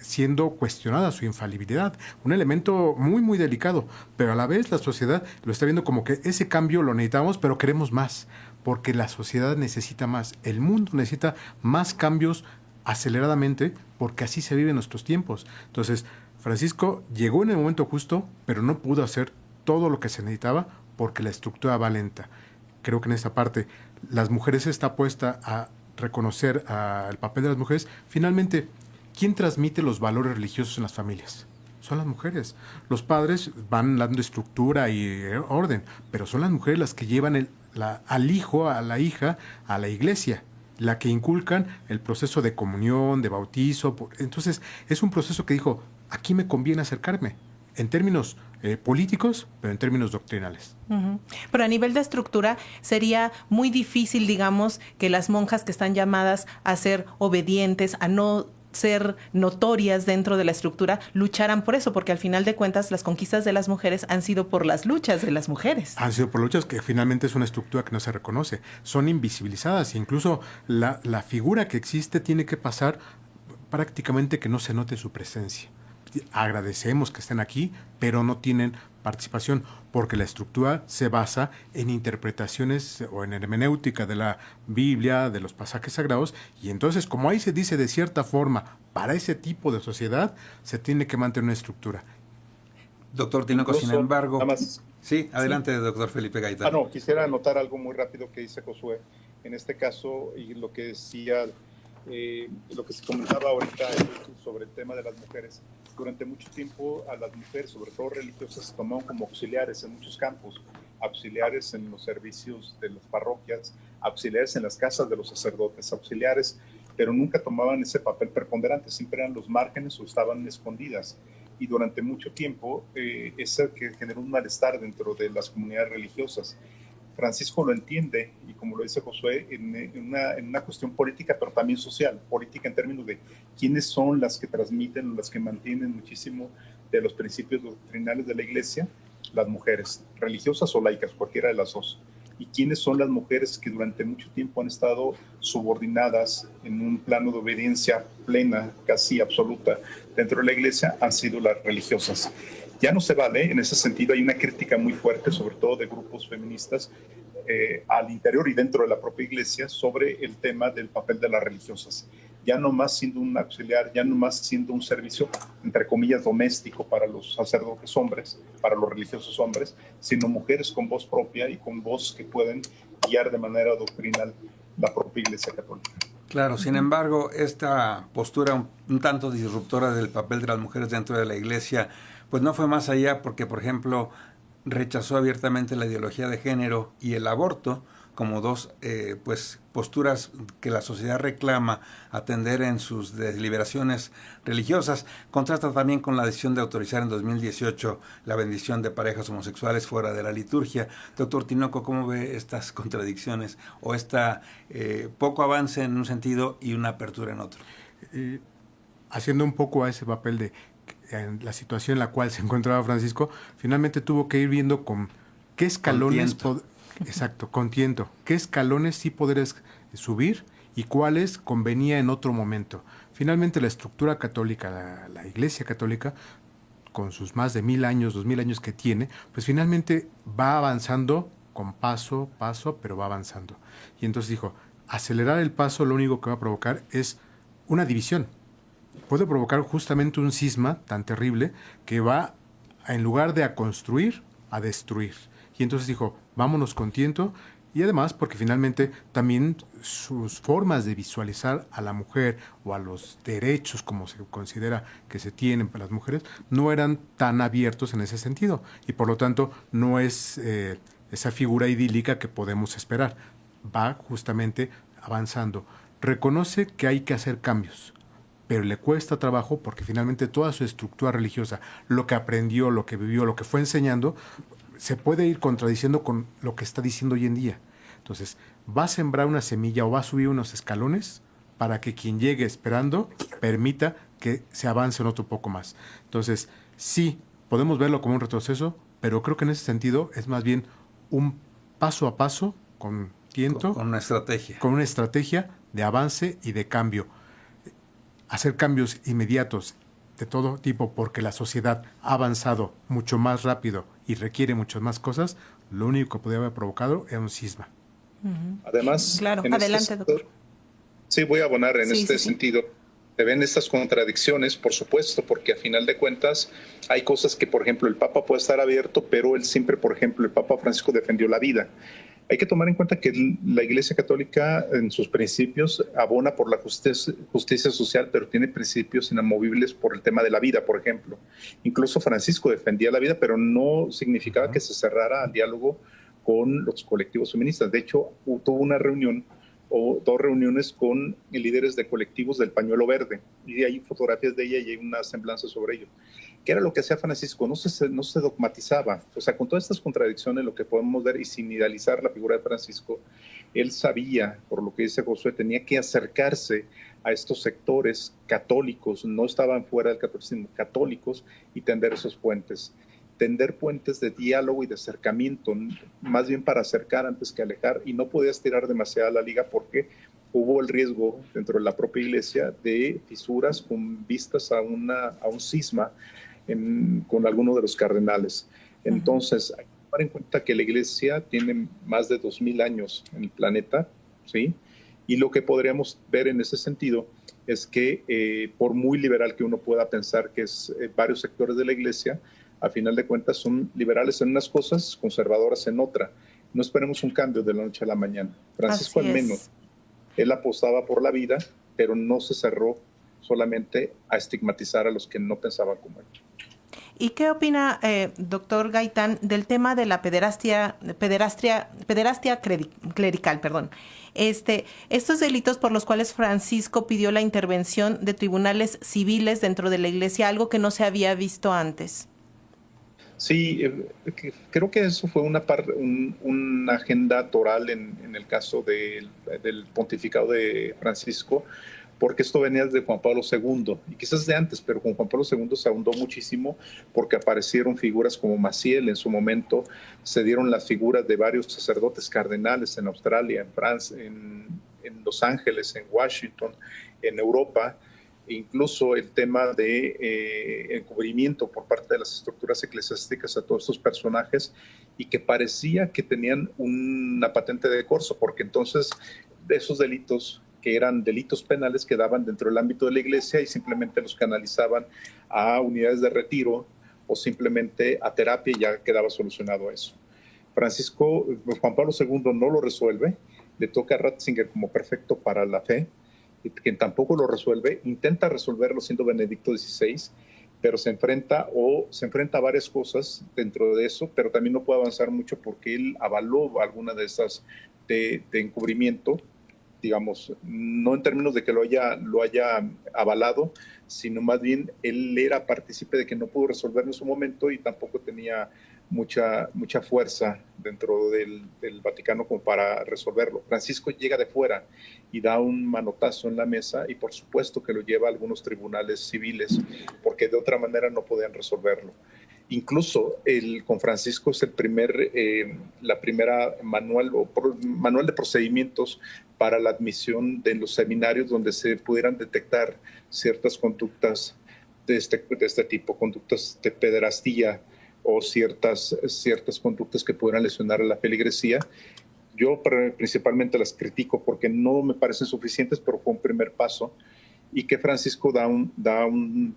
siendo cuestionada su infalibilidad, un elemento muy, muy delicado, pero a la vez la sociedad lo está viendo como que ese cambio lo necesitamos, pero queremos más, porque la sociedad necesita más, el mundo necesita más cambios aceleradamente, porque así se viven nuestros tiempos. Entonces, Francisco llegó en el momento justo, pero no pudo hacer todo lo que se necesitaba porque la estructura va lenta. Creo que en esta parte las mujeres está puesta a reconocer el papel de las mujeres. Finalmente, ¿quién transmite los valores religiosos en las familias? Son las mujeres. Los padres van dando estructura y orden, pero son las mujeres las que llevan al hijo, a la hija, a la iglesia, la que inculcan el proceso de comunión, de bautizo. Entonces, es un proceso que dijo, aquí me conviene acercarme, en términos políticos, pero en términos doctrinales. Uh-huh. Pero a nivel de estructura sería muy difícil, digamos, que las monjas que están llamadas a ser obedientes, a no ser notorias dentro de la estructura, lucharan por eso, porque al final de cuentas las conquistas de las mujeres han sido por las luchas de las mujeres. Han sido por luchas que finalmente es una estructura que no se reconoce, son invisibilizadas, incluso la figura que existe tiene que pasar prácticamente que no se note su presencia. Agradecemos que estén aquí, pero no tienen participación, porque la estructura se basa en interpretaciones o en hermenéutica de la Biblia, de los pasajes sagrados, y entonces, como ahí se dice de cierta forma, para ese tipo de sociedad, se tiene que mantener una estructura. Doctor Tinoco, sin embargo... Sí, adelante, sí. Doctor Felipe Gaitán. Quisiera anotar algo muy rápido que dice Josué. En este caso, y lo que decía, lo que se comentaba ahorita sobre el tema de las mujeres, durante mucho tiempo a las mujeres, sobre todo religiosas, se tomaban como auxiliares en muchos campos, auxiliares en los servicios de las parroquias, auxiliares en las casas de los sacerdotes, auxiliares, pero nunca tomaban ese papel preponderante, siempre eran los márgenes o estaban escondidas. Y durante mucho tiempo eso que generó un malestar dentro de las comunidades religiosas. Francisco lo entiende, y como lo dice Josué, en una cuestión política, pero también social, política en términos de quiénes son las que transmiten, las que mantienen muchísimo de los principios doctrinales de la Iglesia, las mujeres, religiosas o laicas, cualquiera de las dos, y quiénes son las mujeres que durante mucho tiempo han estado subordinadas en un plano de obediencia plena, casi absoluta, dentro de la Iglesia, han sido las religiosas. Ya no se vale, en ese sentido hay una crítica muy fuerte, sobre todo de grupos feministas, al interior y dentro de la propia Iglesia, sobre el tema del papel de las religiosas. Ya no más siendo un auxiliar, ya no más siendo un servicio, entre comillas, doméstico para los sacerdotes hombres, para los religiosos hombres, sino mujeres con voz propia y con voz que pueden guiar de manera doctrinal la propia Iglesia Católica. Claro, sin embargo, esta postura un tanto disruptora del papel de las mujeres dentro de la Iglesia, pues no fue más allá porque, por ejemplo, rechazó abiertamente la ideología de género y el aborto como dos posturas que la sociedad reclama atender en sus deliberaciones religiosas. Contrasta también con la decisión de autorizar en 2018 la bendición de parejas homosexuales fuera de la liturgia. Doctor Tinoco, ¿cómo ve estas contradicciones o poco avance en un sentido y una apertura en otro? Haciendo un poco a ese papel de en la situación en la cual se encontraba Francisco, finalmente tuvo que ir viendo con qué escalones... Contiento. ¿Qué escalones sí poder subir y cuáles convenía en otro momento? Finalmente la estructura católica, la Iglesia Católica, con sus más de 1000 años, 2000 años que tiene, pues finalmente va avanzando con paso, pero va avanzando. Y entonces dijo, acelerar el paso lo único que va a provocar es una división. Puede provocar justamente un cisma tan terrible que va, en lugar de a construir, a destruir. Y entonces dijo, vámonos con tiento, y además porque finalmente también sus formas de visualizar a la mujer o a los derechos como se considera que se tienen para las mujeres no eran tan abiertos en ese sentido, y por lo tanto no es esa figura idílica que podemos esperar. Va justamente avanzando. Reconoce que hay que hacer cambios, pero le cuesta trabajo porque finalmente toda su estructura religiosa, lo que aprendió, lo que vivió, lo que fue enseñando, se puede ir contradiciendo con lo que está diciendo hoy en día. Entonces, va a sembrar una semilla o va a subir unos escalones para que quien llegue esperando permita que se avance en otro poco más. Entonces, sí, podemos verlo como un retroceso, pero creo que en ese sentido es más bien un paso a paso, con tiento. Con una estrategia. Con una estrategia de avance y de cambio. Hacer cambios inmediatos de todo tipo porque la sociedad ha avanzado mucho más rápido y requiere muchas más cosas, lo único que podría haber provocado era un cisma. Además, claro, adelante, doctor. Sí, voy a abonar en sentido. Se ven estas contradicciones, por supuesto, porque a final de cuentas hay cosas que, por ejemplo, el Papa puede estar abierto, pero él siempre, por ejemplo, el Papa Francisco defendió la vida. Hay que tomar en cuenta que la Iglesia Católica en sus principios abona por la justicia social, pero tiene principios inamovibles por el tema de la vida, por ejemplo. Incluso Francisco defendía la vida, pero no significaba que se cerrara al diálogo con los colectivos feministas. De hecho, tuvo una reunión o 2 reuniones con líderes de colectivos del pañuelo verde, y hay fotografías de ella y hay una semblanza sobre ello. ¿Qué era lo que hacía Francisco? No se dogmatizaba. O sea, con todas estas contradicciones, lo que podemos ver, y sin idealizar la figura de Francisco, él sabía, por lo que dice Josué, tenía que acercarse a estos sectores católicos, no estaban fuera del catolicismo, católicos, y tender esos puentes. Tender puentes de diálogo y de acercamiento, más bien para acercar antes que alejar, y no podías tirar demasiado la liga porque hubo el riesgo dentro de la propia iglesia de fisuras con vistas a un cisma con alguno de los cardenales. Entonces, hay que tomar en cuenta que la iglesia tiene más de 2000 años en el planeta, ¿sí? Y lo que podríamos ver en ese sentido es que por muy liberal que uno pueda pensar que es varios sectores de la iglesia, a final de cuentas son liberales en unas cosas, conservadoras en otra. No esperemos un cambio de la noche a la mañana. Francisco al menos, él apostaba por la vida, pero no se cerró solamente a estigmatizar a los que no pensaban como él. ¿Y qué opina, doctor Gaitán, del tema de la pederastia clerical? Estos delitos por los cuales Francisco pidió la intervención de tribunales civiles dentro de la iglesia, algo que no se había visto antes. Sí, creo que eso fue una agenda toral en el caso del pontificado de Francisco, porque esto venía de Juan Pablo II, y quizás de antes, pero con Juan Pablo II se ahondó muchísimo porque aparecieron figuras como Maciel en su momento, se dieron las figuras de varios sacerdotes cardenales en Australia, en Francia, en Los Ángeles, en Washington, en Europa. Incluso el tema de encubrimiento por parte de las estructuras eclesiásticas a todos estos personajes, y que parecía que tenían una patente de corso, porque entonces esos delitos que eran delitos penales quedaban dentro del ámbito de la iglesia y simplemente los canalizaban a unidades de retiro o simplemente a terapia y ya quedaba solucionado eso. Juan Pablo II no lo resuelve, le toca a Ratzinger como prefecto para la fe, quien tampoco lo resuelve, intenta resolverlo siendo Benedicto XVI, pero se enfrenta a varias cosas dentro de eso, pero también no puede avanzar mucho porque él avaló alguna de esas de encubrimiento, digamos, no en términos de que lo haya avalado, sino más bien él era partícipe de que no pudo resolverlo en su momento y tampoco tenía mucha fuerza dentro del Vaticano como para resolverlo. Francisco llega de fuera y da un manotazo en la mesa y por supuesto que lo lleva a algunos tribunales civiles porque de otra manera no podían resolverlo. Incluso con Francisco es la primera manual de procedimientos para la admisión de los seminarios donde se pudieran detectar ciertas conductas de este tipo, conductas de pederastía o ciertas conductas que pudieran lesionar a la feligresía. Yo principalmente las critico porque no me parecen suficientes, pero fue un primer paso y que Francisco da un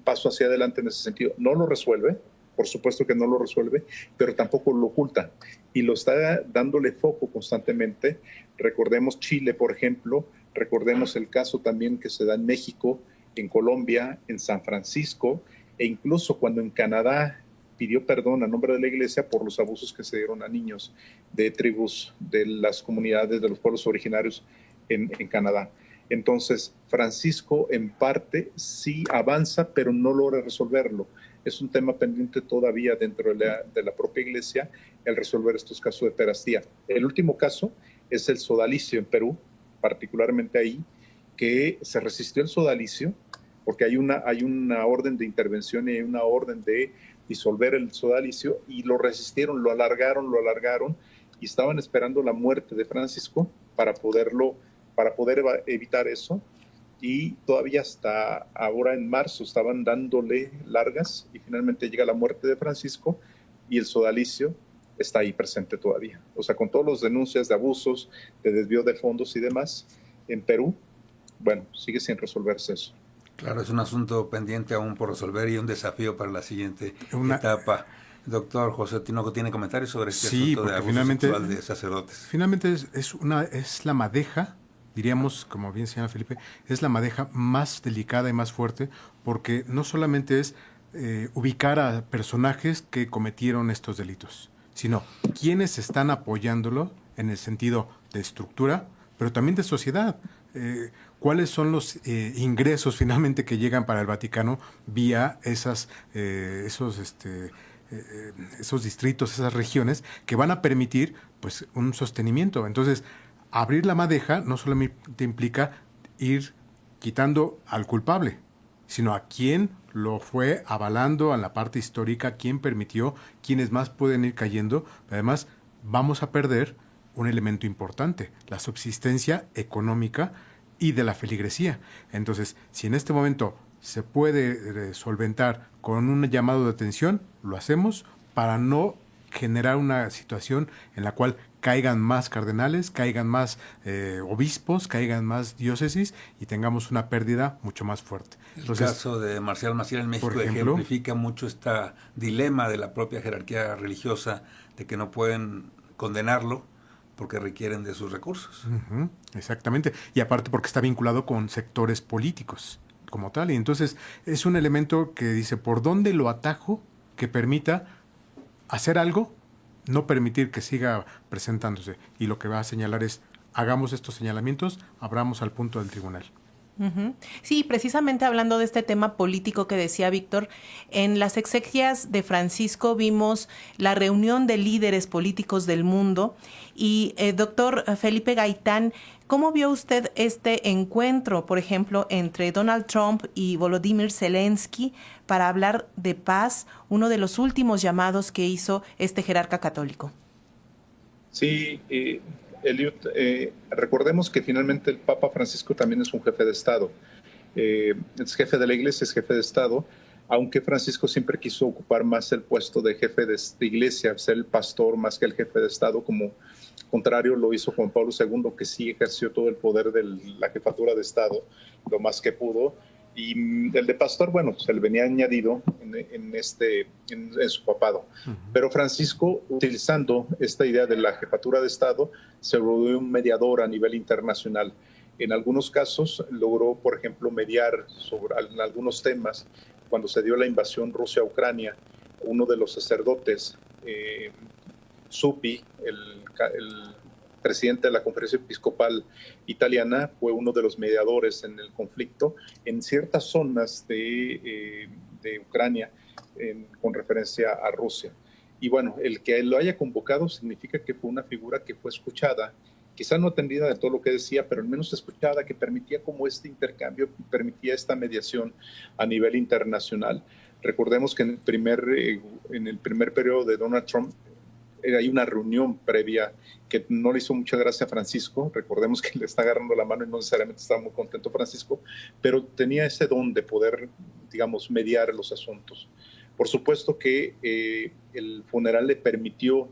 paso hacia adelante en ese sentido. No lo resuelve, por supuesto que no lo resuelve, pero tampoco lo oculta y lo está dándole foco constantemente. Recordemos Chile, por ejemplo, recordemos el caso también que se da en México, en Colombia, en San Francisco, e incluso cuando en Canadá pidió perdón a nombre de la iglesia por los abusos que se dieron a niños de tribus de las comunidades de los pueblos originarios en Canadá. Entonces, Francisco en parte sí avanza, pero no logra resolverlo. Es un tema pendiente todavía dentro de la propia iglesia el resolver estos casos de pederastía. El último caso es el sodalicio en Perú, particularmente ahí, que se resistió el sodalicio porque hay una orden de intervención y hay una orden de disolver el sodalicio y lo resistieron, lo alargaron y estaban esperando la muerte de Francisco para poderlo para poder evitar eso. Y todavía hasta ahora en marzo estaban dándole largas y finalmente llega la muerte de Francisco y el sodalicio está ahí presente todavía. O sea, con todas las denuncias de abusos, de desvío de fondos y demás, en Perú, bueno, sigue sin resolverse eso. Claro, es un asunto pendiente aún por resolver y un desafío para la siguiente etapa. Doctor José Tinoco, ¿tiene comentarios sobre este asunto de abuso sexual de sacerdotes? Finalmente es la madeja, diríamos, como bien señala Felipe, es la madeja más delicada y más fuerte, porque no solamente es ubicar a personajes que cometieron estos delitos, sino quienes están apoyándolo en el sentido de estructura, pero también de sociedad. ¿Cuáles son los ingresos finalmente que llegan para el Vaticano vía esos distritos, esas regiones que van a permitir pues un sostenimiento? Entonces, abrir la madeja no solamente implica ir quitando al culpable, sino a quien lo fue avalando en la parte histórica, quien permitió, quienes más pueden ir cayendo. Además, vamos a perder un elemento importante, la subsistencia económica y de la feligresía. Entonces, si en este momento se puede solventar con un llamado de atención, lo hacemos para no generar una situación en la cual caigan más cardenales, caigan más obispos, caigan más diócesis y tengamos una pérdida mucho más fuerte. Entonces, el caso de Marcial Maciel en México, por ejemplo, ejemplifica mucho este dilema de la propia jerarquía religiosa de que no pueden condenarlo porque requieren de sus recursos. Exactamente, y aparte porque está vinculado con sectores políticos como tal, y entonces es un elemento que dice, ¿por dónde lo atajo que permita hacer algo, no permitir que siga presentándose? Y lo que va a señalar es, hagamos estos señalamientos, abramos al punto del tribunal. Sí, precisamente hablando de este tema político que decía Víctor, en las exequias de Francisco vimos la reunión de líderes políticos del mundo y doctor Felipe Gaitán, ¿cómo vio usted este encuentro, por ejemplo, entre Donald Trump y Volodymyr Zelensky para hablar de paz, uno de los últimos llamados que hizo este jerarca católico? Sí, Eliud, recordemos que finalmente el Papa Francisco también es un jefe de Estado. Es jefe de la Iglesia, es jefe de Estado, aunque Francisco siempre quiso ocupar más el puesto de jefe de Iglesia, ser el pastor más que el jefe de Estado, como contrario lo hizo Juan Pablo II, que sí ejerció todo el poder de la jefatura de Estado, lo más que pudo. Y el de pastor, bueno, se le venía añadido en su papado. Pero Francisco, utilizando esta idea de la jefatura de Estado, se volvió un mediador a nivel internacional. En algunos casos logró, por ejemplo, mediar sobre algunos temas. Cuando se dio la invasión Rusia a Ucrania, uno de los sacerdotes, Zuppi, el presidente de la Conferencia Episcopal Italiana, fue uno de los mediadores en el conflicto en ciertas zonas de Ucrania con referencia a Rusia. Y bueno, el que lo haya convocado significa que fue una figura que fue escuchada, quizá no atendida de todo lo que decía, pero al menos escuchada, que permitía como este intercambio, permitía esta mediación a nivel internacional. Recordemos que en el primer periodo de Donald Trump, hay una reunión previa que no le hizo mucha gracia a Francisco. Recordemos que le está agarrando la mano y no necesariamente está muy contento Francisco, pero tenía ese don de poder, digamos, mediar los asuntos. Por supuesto que el funeral le permitió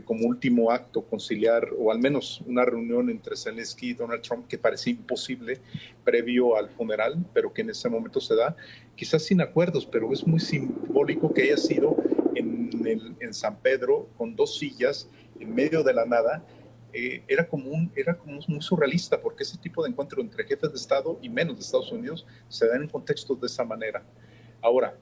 como último acto conciliar, o al menos una reunión entre Zelensky y Donald Trump que parecía imposible previo al funeral, pero que en ese momento se da, quizás sin acuerdos, pero es muy simbólico que haya sido en San Pedro, con 2 sillas, en medio de la nada. Era como muy surrealista, porque ese tipo de encuentro entre jefes de Estado y menos de Estados Unidos se dan en contextos de esa manera. Ahora,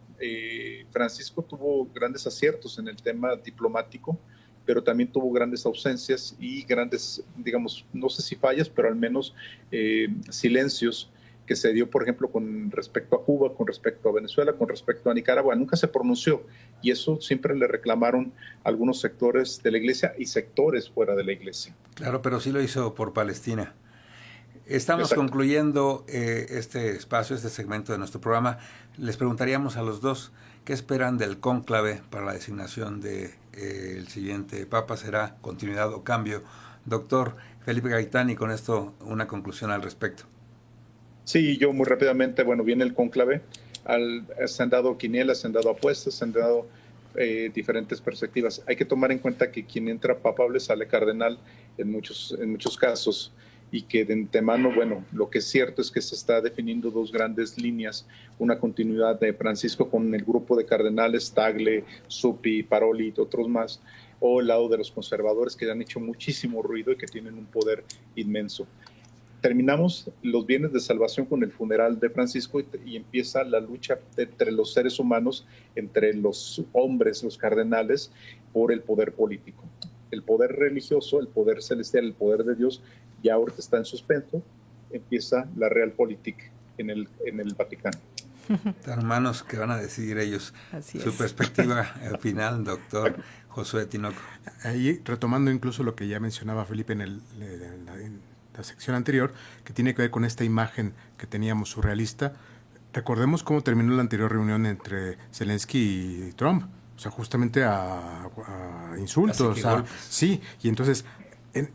Francisco tuvo grandes aciertos en el tema diplomático, pero también tuvo grandes ausencias y grandes, digamos, no sé si fallas, pero al menos silencios que se dio, por ejemplo, con respecto a Cuba, con respecto a Venezuela, con respecto a Nicaragua. Nunca se pronunció, y eso siempre le reclamaron algunos sectores de la Iglesia y sectores fuera de la Iglesia. Claro, pero sí lo hizo por Palestina. Estamos Exacto. Concluyendo este espacio, este segmento de nuestro programa. Les preguntaríamos a los dos, ¿qué esperan del cónclave para la designación del siguiente Papa? ¿Será continuidad o cambio Doctor Felipe Gaitán, y con esto una conclusión al respecto. Sí, yo muy rápidamente, bueno, viene el cónclave, se han dado quinielas, se han dado apuestas, se han dado diferentes perspectivas. Hay que tomar en cuenta que quien entra papable sale cardenal en muchos casos, y que de antemano, bueno, lo que es cierto es que se está definiendo dos grandes líneas, una continuidad de Francisco con el grupo de cardenales, Tagle, Zuppi, Paroli y otros más, o el lado de los conservadores que han hecho muchísimo ruido y que tienen un poder inmenso. Terminamos los bienes de salvación con el funeral de Francisco y empieza la lucha entre los seres humanos, entre los hombres, los cardenales, por el poder político. El poder religioso, el poder celestial, el poder de Dios, ya ahorita está en suspenso. Empieza la realpolitik en el Vaticano. Hermanos, que van a decidir ellos. Así Su es. perspectiva final, doctor Josué Tinoco. Ahí, retomando incluso lo que ya mencionaba Felipe en la sección anterior, que tiene que ver con esta imagen que teníamos surrealista. Recordemos cómo terminó la anterior reunión entre Zelensky y Trump, o sea, justamente a insultos. Sí, y entonces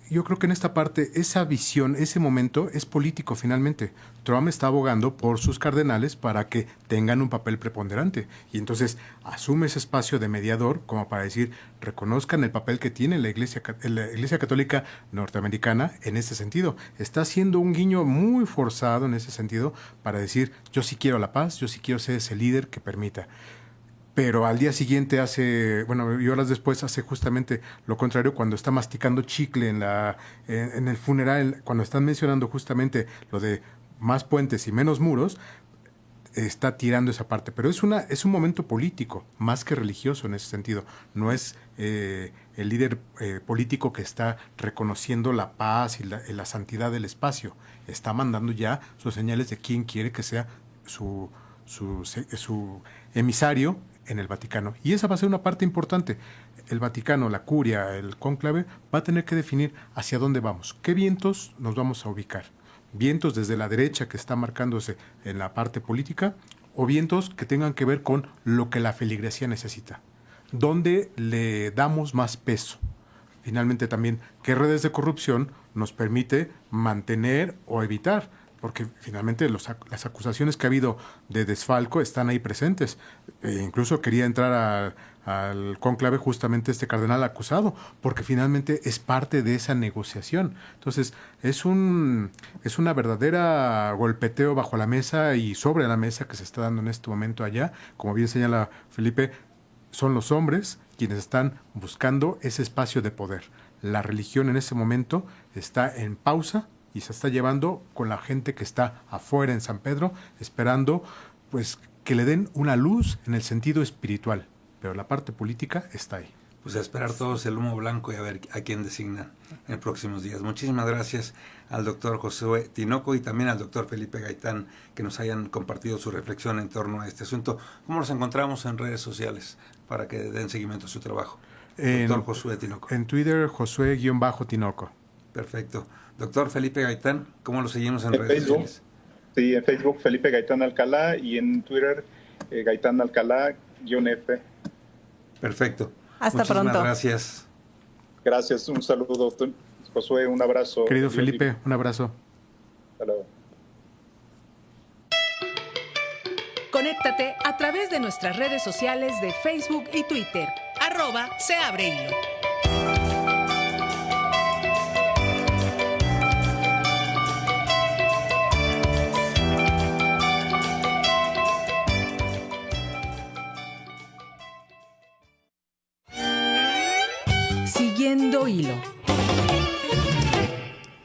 yo creo que en esta parte, esa visión, ese momento es político finalmente. Trump está abogando por sus cardenales para que tengan un papel preponderante. Y entonces asume ese espacio de mediador como para decir, reconozcan el papel que tiene la Iglesia Católica norteamericana en ese sentido. Está haciendo un guiño muy forzado en ese sentido para decir, yo sí quiero la paz, yo sí quiero ser ese líder que permita. Pero al día siguiente y horas después hace justamente lo contrario cuando está masticando chicle en el funeral, cuando están mencionando justamente lo de más puentes y menos muros, está tirando esa parte. Pero es un momento político, más que religioso en ese sentido. No es el líder político que está reconociendo la paz y la santidad del espacio. Está mandando ya sus señales de quién quiere que sea su emisario en el Vaticano. Y esa va a ser una parte importante. El Vaticano, la curia, el cónclave, va a tener que definir hacia dónde vamos. ¿Qué vientos nos vamos a ubicar? ¿Vientos desde la derecha que está marcándose en la parte política o vientos que tengan que ver con lo que la feligresía necesita? ¿Dónde le damos más peso? Finalmente también, ¿qué redes de corrupción nos permite mantener o evitar? Porque finalmente las acusaciones que ha habido de desfalco están ahí presentes. Incluso quería entrar al cónclave justamente este cardenal acusado, porque finalmente es parte de esa negociación. Entonces, es una verdadera golpeteo bajo la mesa y sobre la mesa que se está dando en este momento allá. Como bien señala Felipe, son los hombres quienes están buscando ese espacio de poder. La religión en ese momento está en pausa y se está llevando con la gente que está afuera en San Pedro, esperando pues que le den una luz en el sentido espiritual, pero la parte política está ahí. Pues a esperar todos el humo blanco y a ver a quién designan en próximos días. Muchísimas gracias al doctor Josué Tinoco y también al doctor Felipe Gaitán que nos hayan compartido su reflexión en torno a este asunto. ¿Cómo nos encontramos en redes sociales para que den seguimiento a su trabajo? Doctor Josué Tinoco. En Twitter, Josué-Tinoco. Perfecto. Doctor Felipe Gaitán, ¿cómo lo seguimos en redes Facebook, sociales? Sí, en Facebook Felipe Gaitán Alcalá y en Twitter Gaitán Alcalá-F. Perfecto. Hasta Muchísimas pronto. Gracias. Gracias, un saludo, Josué, un abrazo. Querido Felipe, un abrazo. Hasta luego. Conéctate a través de nuestras redes sociales de Facebook y Twitter. @seabrehilo. Siguiendo hilo.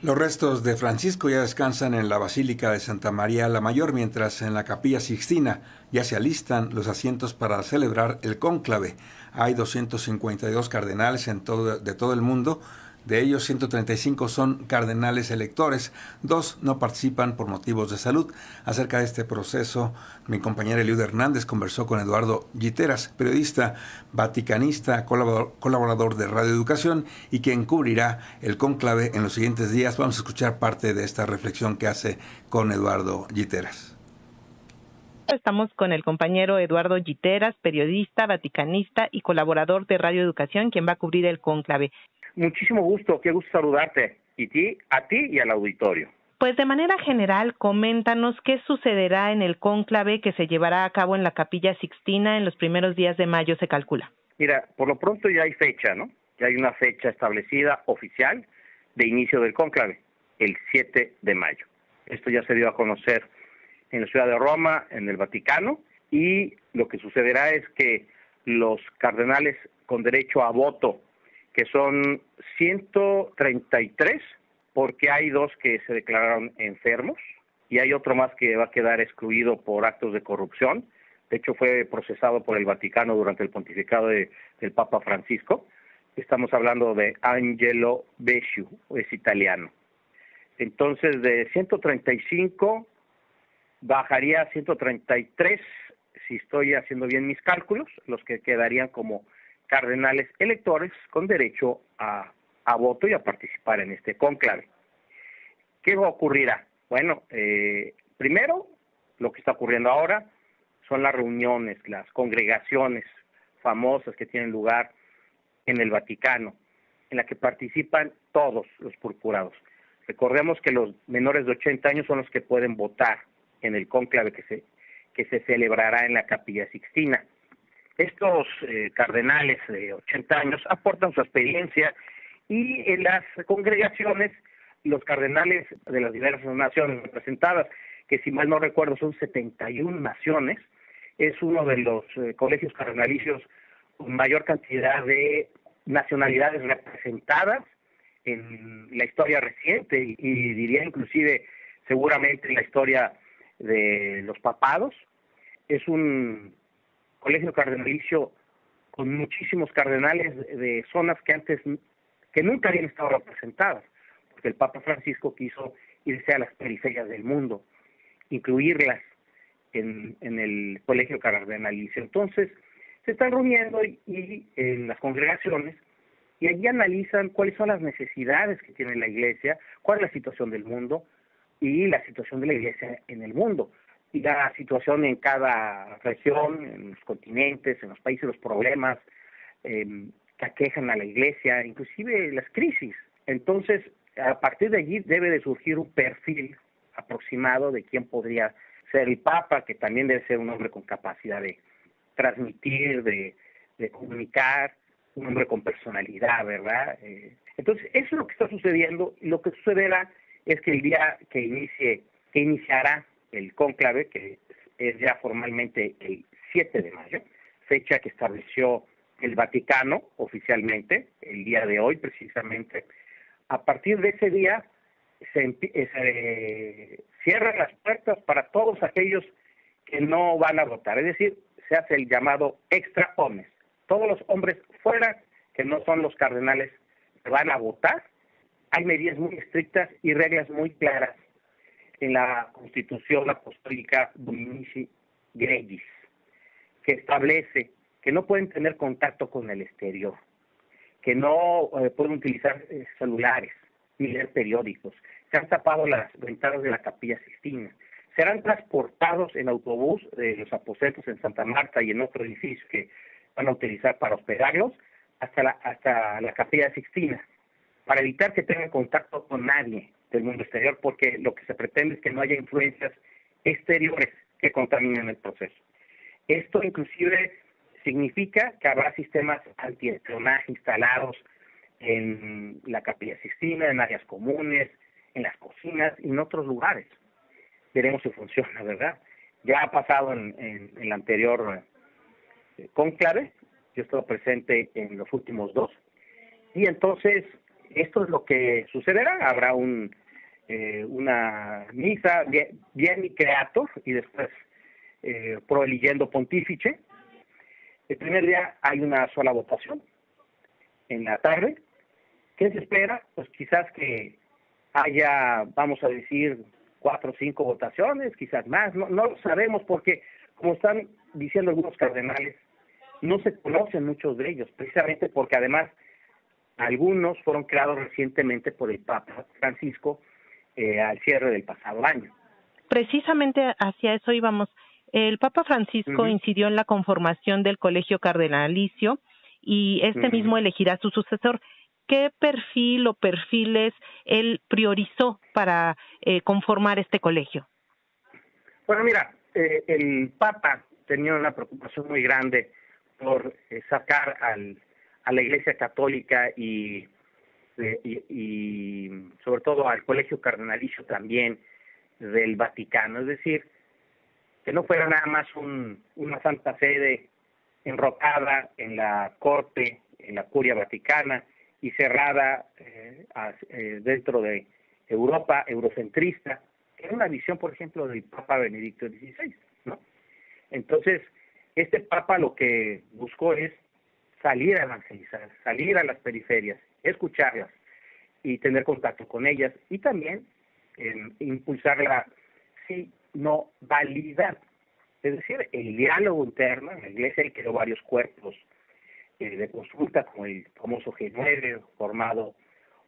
Los restos de Francisco ya descansan en la Basílica de Santa María la Mayor, mientras en la Capilla Sixtina ya se alistan los asientos para celebrar el cónclave. Hay 252 cardenales de todo el mundo. De ellos, 135 son cardenales electores, 2 no participan por motivos de salud. Acerca de este proceso, mi compañera Eliud Hernández conversó con Eduardo Giteras, periodista vaticanista, colaborador de Radio Educación y quien cubrirá el cónclave en los siguientes días. Vamos a escuchar parte de esta reflexión que hace con Eduardo Giteras. Estamos con el compañero Eduardo Giteras, periodista, vaticanista y colaborador de Radio Educación, quien va a cubrir el cónclave. Muchísimo gusto, qué gusto saludarte, a ti y al auditorio. Pues de manera general, coméntanos qué sucederá en el cónclave que se llevará a cabo en la Capilla Sixtina en los primeros días de mayo, se calcula. Mira, por lo pronto ya hay fecha, ¿no? Ya hay una fecha establecida oficial de inicio del cónclave, el 7 de mayo. Esto ya se dio a conocer en la ciudad de Roma, en el Vaticano, y lo que sucederá es que los cardenales con derecho a voto, que son 133, porque hay 2 que se declararon enfermos y hay otro más que va a quedar excluido por actos de corrupción. De hecho, fue procesado por el Vaticano durante el pontificado del Papa Francisco. Estamos hablando de Angelo Becciu, es italiano. Entonces, de 135 bajaría a 133, si estoy haciendo bien mis cálculos, los que quedarían como cardenales electores con derecho a voto y a participar en este cónclave. ¿Qué ocurrirá? Bueno, primero, lo que está ocurriendo ahora son las reuniones, las congregaciones famosas que tienen lugar en el Vaticano, en la que participan todos los purpurados. Recordemos que los menores de 80 años son los que pueden votar en el cónclave que se celebrará en la Capilla Sixtina. Estos cardenales de 80 años aportan su experiencia y en las congregaciones, los cardenales de las diversas naciones representadas, que si mal no recuerdo son 71 naciones, es uno de los colegios cardenalicios con mayor cantidad de nacionalidades representadas en la historia reciente y diría inclusive seguramente en la historia de los papados. Es un colegio cardenalicio con muchísimos cardenales de zonas que nunca habían estado representadas, porque el Papa Francisco quiso irse a las periferias del mundo, incluirlas en el colegio cardenalicio. Entonces, se están reuniendo y en las congregaciones y allí analizan cuáles son las necesidades que tiene la Iglesia, cuál es la situación del mundo y la situación de la Iglesia en el mundo. Y la situación en cada región, en los continentes, en los países, los problemas que aquejan a la Iglesia, inclusive las crisis. Entonces, a partir de allí debe de surgir un perfil aproximado de quién podría ser el Papa, que también debe ser un hombre con capacidad de transmitir, de comunicar, un hombre con personalidad, ¿verdad? Entonces, eso es lo que está sucediendo, y lo que sucederá es que el día que iniciará el cónclave, que es ya formalmente el 7 de mayo, fecha que estableció el Vaticano oficialmente, el día de hoy precisamente, a partir de ese día se cierran las puertas para todos aquellos que no van a votar, es decir, se hace el llamado extra omnes, todos los hombres fuera que no son los cardenales que van a votar. Hay medidas muy estrictas y reglas muy claras en la Constitución Apostólica Dominici Gregis, que establece que no pueden tener contacto con el exterior, que no pueden utilizar celulares ni leer periódicos. Se han tapado las ventanas de la Capilla Sixtina. Serán transportados en autobús de los aposentos en Santa Marta y en otro edificio que van a utilizar para hospedarlos hasta la Capilla Sixtina, para evitar que tengan contacto con nadie del mundo exterior, porque lo que se pretende es que no haya influencias exteriores que contaminen el proceso. Esto inclusive significa que habrá sistemas antiespionaje instalados en la Capilla Sixtina, en áreas comunes, en las cocinas y en otros lugares. Veremos si funciona, ¿verdad? Ya ha pasado en el anterior cónclave, yo he estado presente en los últimos 2, y entonces esto es lo que sucederá. Habrá una misa bien creator y después proeligendo pontífice. El primer día hay una sola votación en la tarde. ¿Qué se espera? Pues quizás que haya, vamos a decir, 4 o 5 votaciones, quizás más, no lo sabemos, porque como están diciendo algunos cardenales, no se conocen muchos de ellos, precisamente porque además algunos fueron creados recientemente por el Papa Francisco al cierre del pasado año. Precisamente hacia eso íbamos. El Papa Francisco incidió en la conformación del Colegio Cardenalicio y mismo elegirá su sucesor. ¿qué perfil o perfiles él priorizó para conformar este colegio? Bueno, mira, el Papa tenía una preocupación muy grande por sacar a la Iglesia Católica y sobre todo al Colegio Cardenalicio también del Vaticano, es decir, que no fuera nada más una santa sede enrocada en la corte, en la curia vaticana y cerrada dentro de Europa, eurocentrista, que era una visión, por ejemplo, del Papa Benedicto XVI, ¿no? Entonces, este Papa lo que buscó es salir a evangelizar, salir a las periferias, escucharlas y tener contacto con ellas y también impulsar la no validad, es decir, el diálogo interno. En la Iglesia hay creó varios cuerpos de consulta, como el famoso G9, formado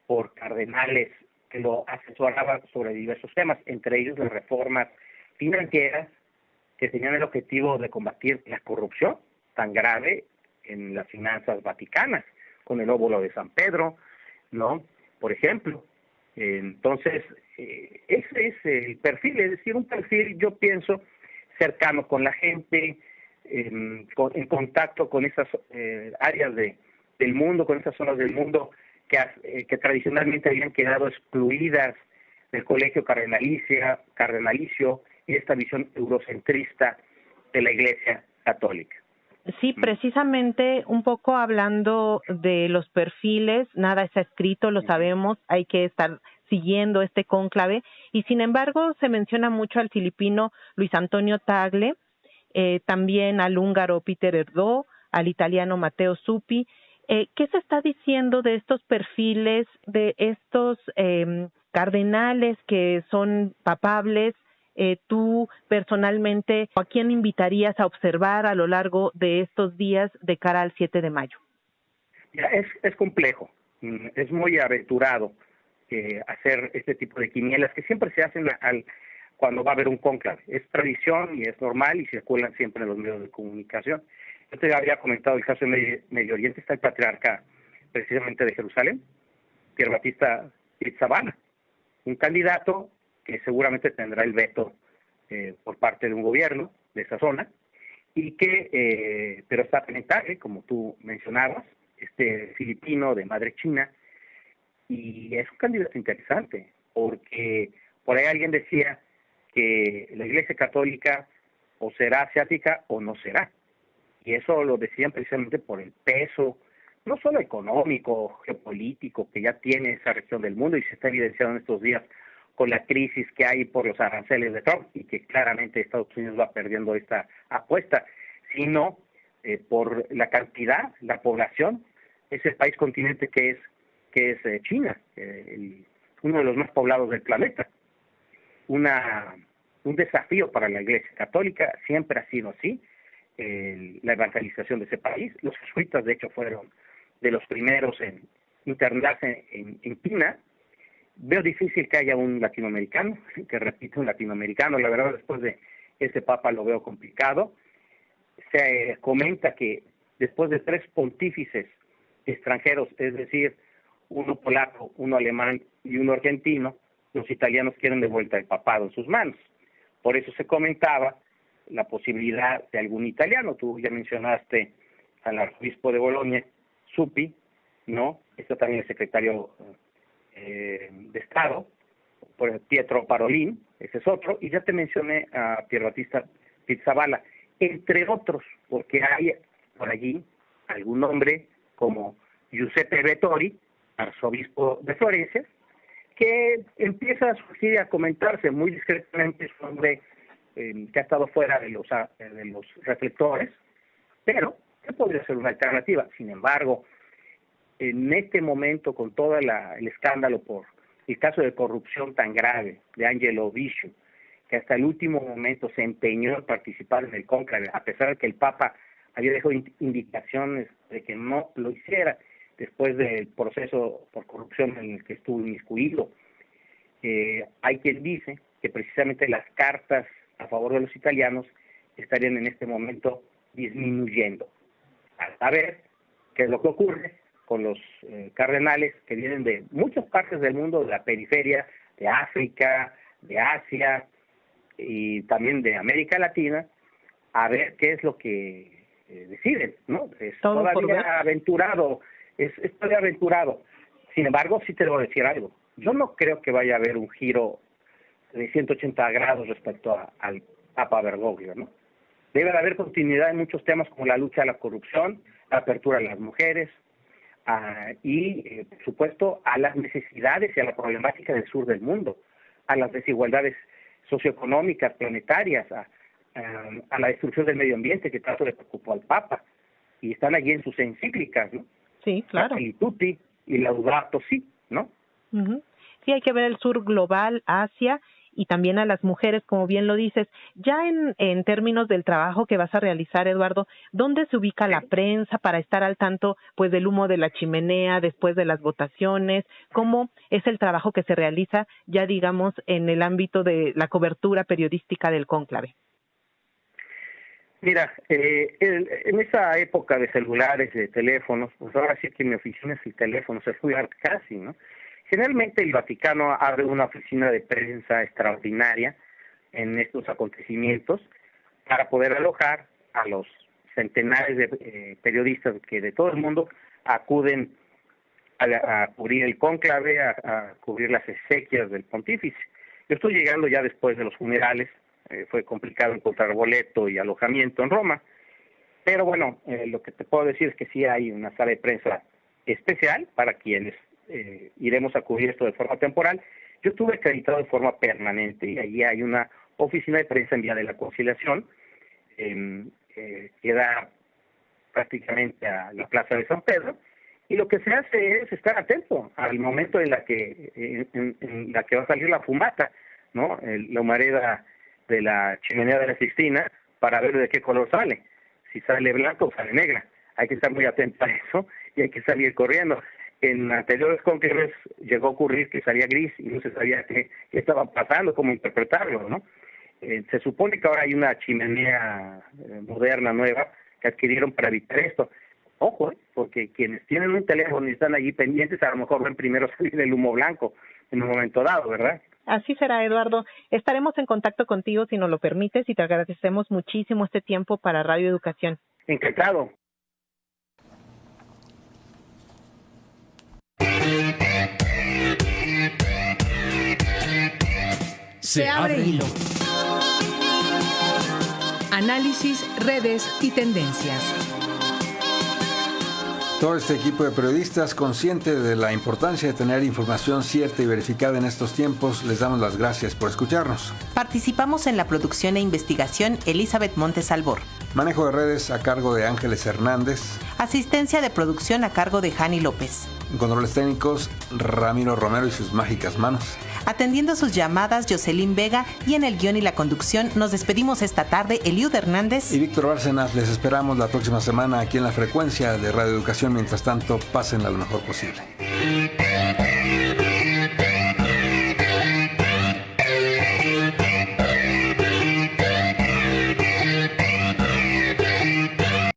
por cardenales que lo asesoraban sobre diversos temas, entre ellos las reformas financieras que tenían el objetivo de combatir la corrupción tan grave en las finanzas vaticanas, con el óvulo de San Pedro, ¿no? Por ejemplo. Entonces, ese es el perfil, es decir, un perfil, yo pienso, cercano con la gente, en contacto con esas áreas del mundo, con esas zonas del mundo que tradicionalmente habían quedado excluidas del Colegio Cardenalicio y esta visión eurocentrista de la Iglesia Católica. Sí, precisamente un poco hablando de los perfiles, nada está escrito, lo sabemos, hay que estar siguiendo este cónclave y sin embargo se menciona mucho al filipino Luis Antonio Tagle, también al húngaro Peter Erdő, al italiano Matteo Zuppi. ¿Qué se está diciendo de estos perfiles, de estos cardenales que son papables? Tú personalmente, ¿a quién invitarías a observar a lo largo de estos días de cara al 7 de mayo? Es complejo, es muy aventurado hacer este tipo de quinielas que siempre se hacen cuando va a haber un cónclave. Es tradición y es normal y circulan siempre en los medios de comunicación. Yo te había comentado el caso de Medio Oriente, está el patriarca precisamente de Jerusalén, Pier Battista Pizzaballa, un candidato que seguramente tendrá el veto por parte de un gobierno de esa zona, y que pero está penetable, como tú mencionabas, este filipino de madre china, y es un candidato interesante, porque por ahí alguien decía que la Iglesia Católica o será asiática o no será, y eso lo decían precisamente por el peso, no solo económico, geopolítico, que ya tiene esa región del mundo y se está evidenciando en estos días con la crisis que hay por los aranceles de Trump y que claramente Estados Unidos va perdiendo esta apuesta, sino por la cantidad, la población, ese país continente que es China, uno de los más poblados del planeta. Un desafío para la Iglesia Católica, siempre ha sido así, la evangelización de ese país. Los jesuitas, de hecho, fueron de los primeros en internarse en China. Veo difícil que haya un latinoamericano, que repita un latinoamericano. La verdad, después de este Papa lo veo complicado. Se comenta que después de 3 pontífices extranjeros, es decir, uno polaco, uno alemán y uno argentino, los italianos quieren de vuelta el papado en sus manos. Por eso se comentaba la posibilidad de algún italiano. Tú ya mencionaste al arzobispo de Bolonia, Zuppi, ¿no? Está también el secretario de Estado, por Pietro Parolin, ese es otro, y ya te mencioné a Pier Battista Pizzaballa, entre otros, porque hay por allí algún nombre como Giuseppe Vettori, arzobispo de Florencia, que empieza a surgir y a comentarse muy discretamente su nombre, que ha estado fuera de los reflectores, pero que podría ser una alternativa. Sin embargo, en este momento, con todo el escándalo por el caso de corrupción tan grave de Angelo Biscio, que hasta el último momento se empeñó en participar en el cónclave, a pesar de que el Papa había dejado indicaciones de que no lo hiciera después del proceso por corrupción en el que estuvo inmiscuido. Hay quien dice que precisamente las cartas a favor de los italianos estarían en este momento disminuyendo. A ver qué es lo que ocurre con los cardenales que vienen de muchas partes del mundo, de la periferia, de África, de Asia y también de América Latina, a ver qué es lo que deciden, ¿no? Es todavía aventurado, es todavía aventurado. Sin embargo, sí te debo decir algo. Yo no creo que vaya a haber un giro de 180 grados respecto al Papa Bergoglio, ¿no? Debe de haber continuidad en muchos temas como la lucha a la corrupción, la apertura a las mujeres y, por supuesto, a las necesidades y a la problemática del sur del mundo, a las desigualdades socioeconómicas planetarias, a la destrucción del medio ambiente que tanto le preocupó al Papa. Y están allí en sus encíclicas, ¿no? Sí, claro. Fratelli Tutti y Laudato Si, ¿no? Uh-huh. Sí, hay que ver el sur global, Asia, y también a las mujeres, como bien lo dices. Ya en términos del trabajo que vas a realizar, Eduardo, ¿dónde se ubica la prensa para estar al tanto pues del humo de la chimenea después de las votaciones? ¿Cómo es el trabajo que se realiza ya, digamos, en el ámbito de la cobertura periodística del cónclave? Mira, en esa época de celulares, de teléfonos, pues ahora sí que mi oficina es el teléfono, se fue casi, ¿no? Generalmente el Vaticano abre una oficina de prensa extraordinaria en estos acontecimientos para poder alojar a los centenares de periodistas que de todo el mundo acuden a cubrir el cónclave, a cubrir las exequias del pontífice. Yo estoy llegando ya después de los funerales, fue complicado encontrar boleto y alojamiento en Roma, pero bueno, lo que te puedo decir es que sí hay una sala de prensa especial para quienes iremos a cubrir esto de forma temporal. Yo estuve acreditado de forma permanente y allí hay una oficina de prensa en Vía de la Conciliación, que da prácticamente a la Plaza de San Pedro, y lo que se hace es estar atento al momento en la que va a salir la fumata, ¿no? La humareda de la chimenea de la Sixtina, para ver de qué color sale, si sale blanco o sale negra. Hay que estar muy atento a eso y hay que salir corriendo. En anteriores cónclaves llegó a ocurrir que salía gris y no se sabía qué estaba pasando, cómo interpretarlo, ¿no? Se supone que ahora hay una chimenea moderna, nueva, que adquirieron para evitar esto. Ojo, porque quienes tienen un teléfono y están allí pendientes, a lo mejor ven primero salir el humo blanco en un momento dado, ¿verdad? Así será, Eduardo. Estaremos en contacto contigo si nos lo permites y te agradecemos muchísimo este tiempo para Radio Educación. Encantado. Se abre hilo. Análisis, redes y tendencias. Todo este equipo de periodistas, consciente de la importancia de tener información cierta y verificada en estos tiempos, les damos las gracias por escucharnos. Participamos en la producción e investigación Elizabeth Montes Albor. Manejo de redes a cargo de Ángeles Hernández. Asistencia de producción a cargo de Jani López. Controles técnicos, Ramiro Romero y sus mágicas manos. Atendiendo sus llamadas, Jocelyn Vega, y en el guión y la conducción nos despedimos esta tarde, Eliud Hernández y Víctor Bárcenas. Les esperamos la próxima semana aquí en la frecuencia de Radio Educación. Mientras tanto, pásenla lo mejor posible.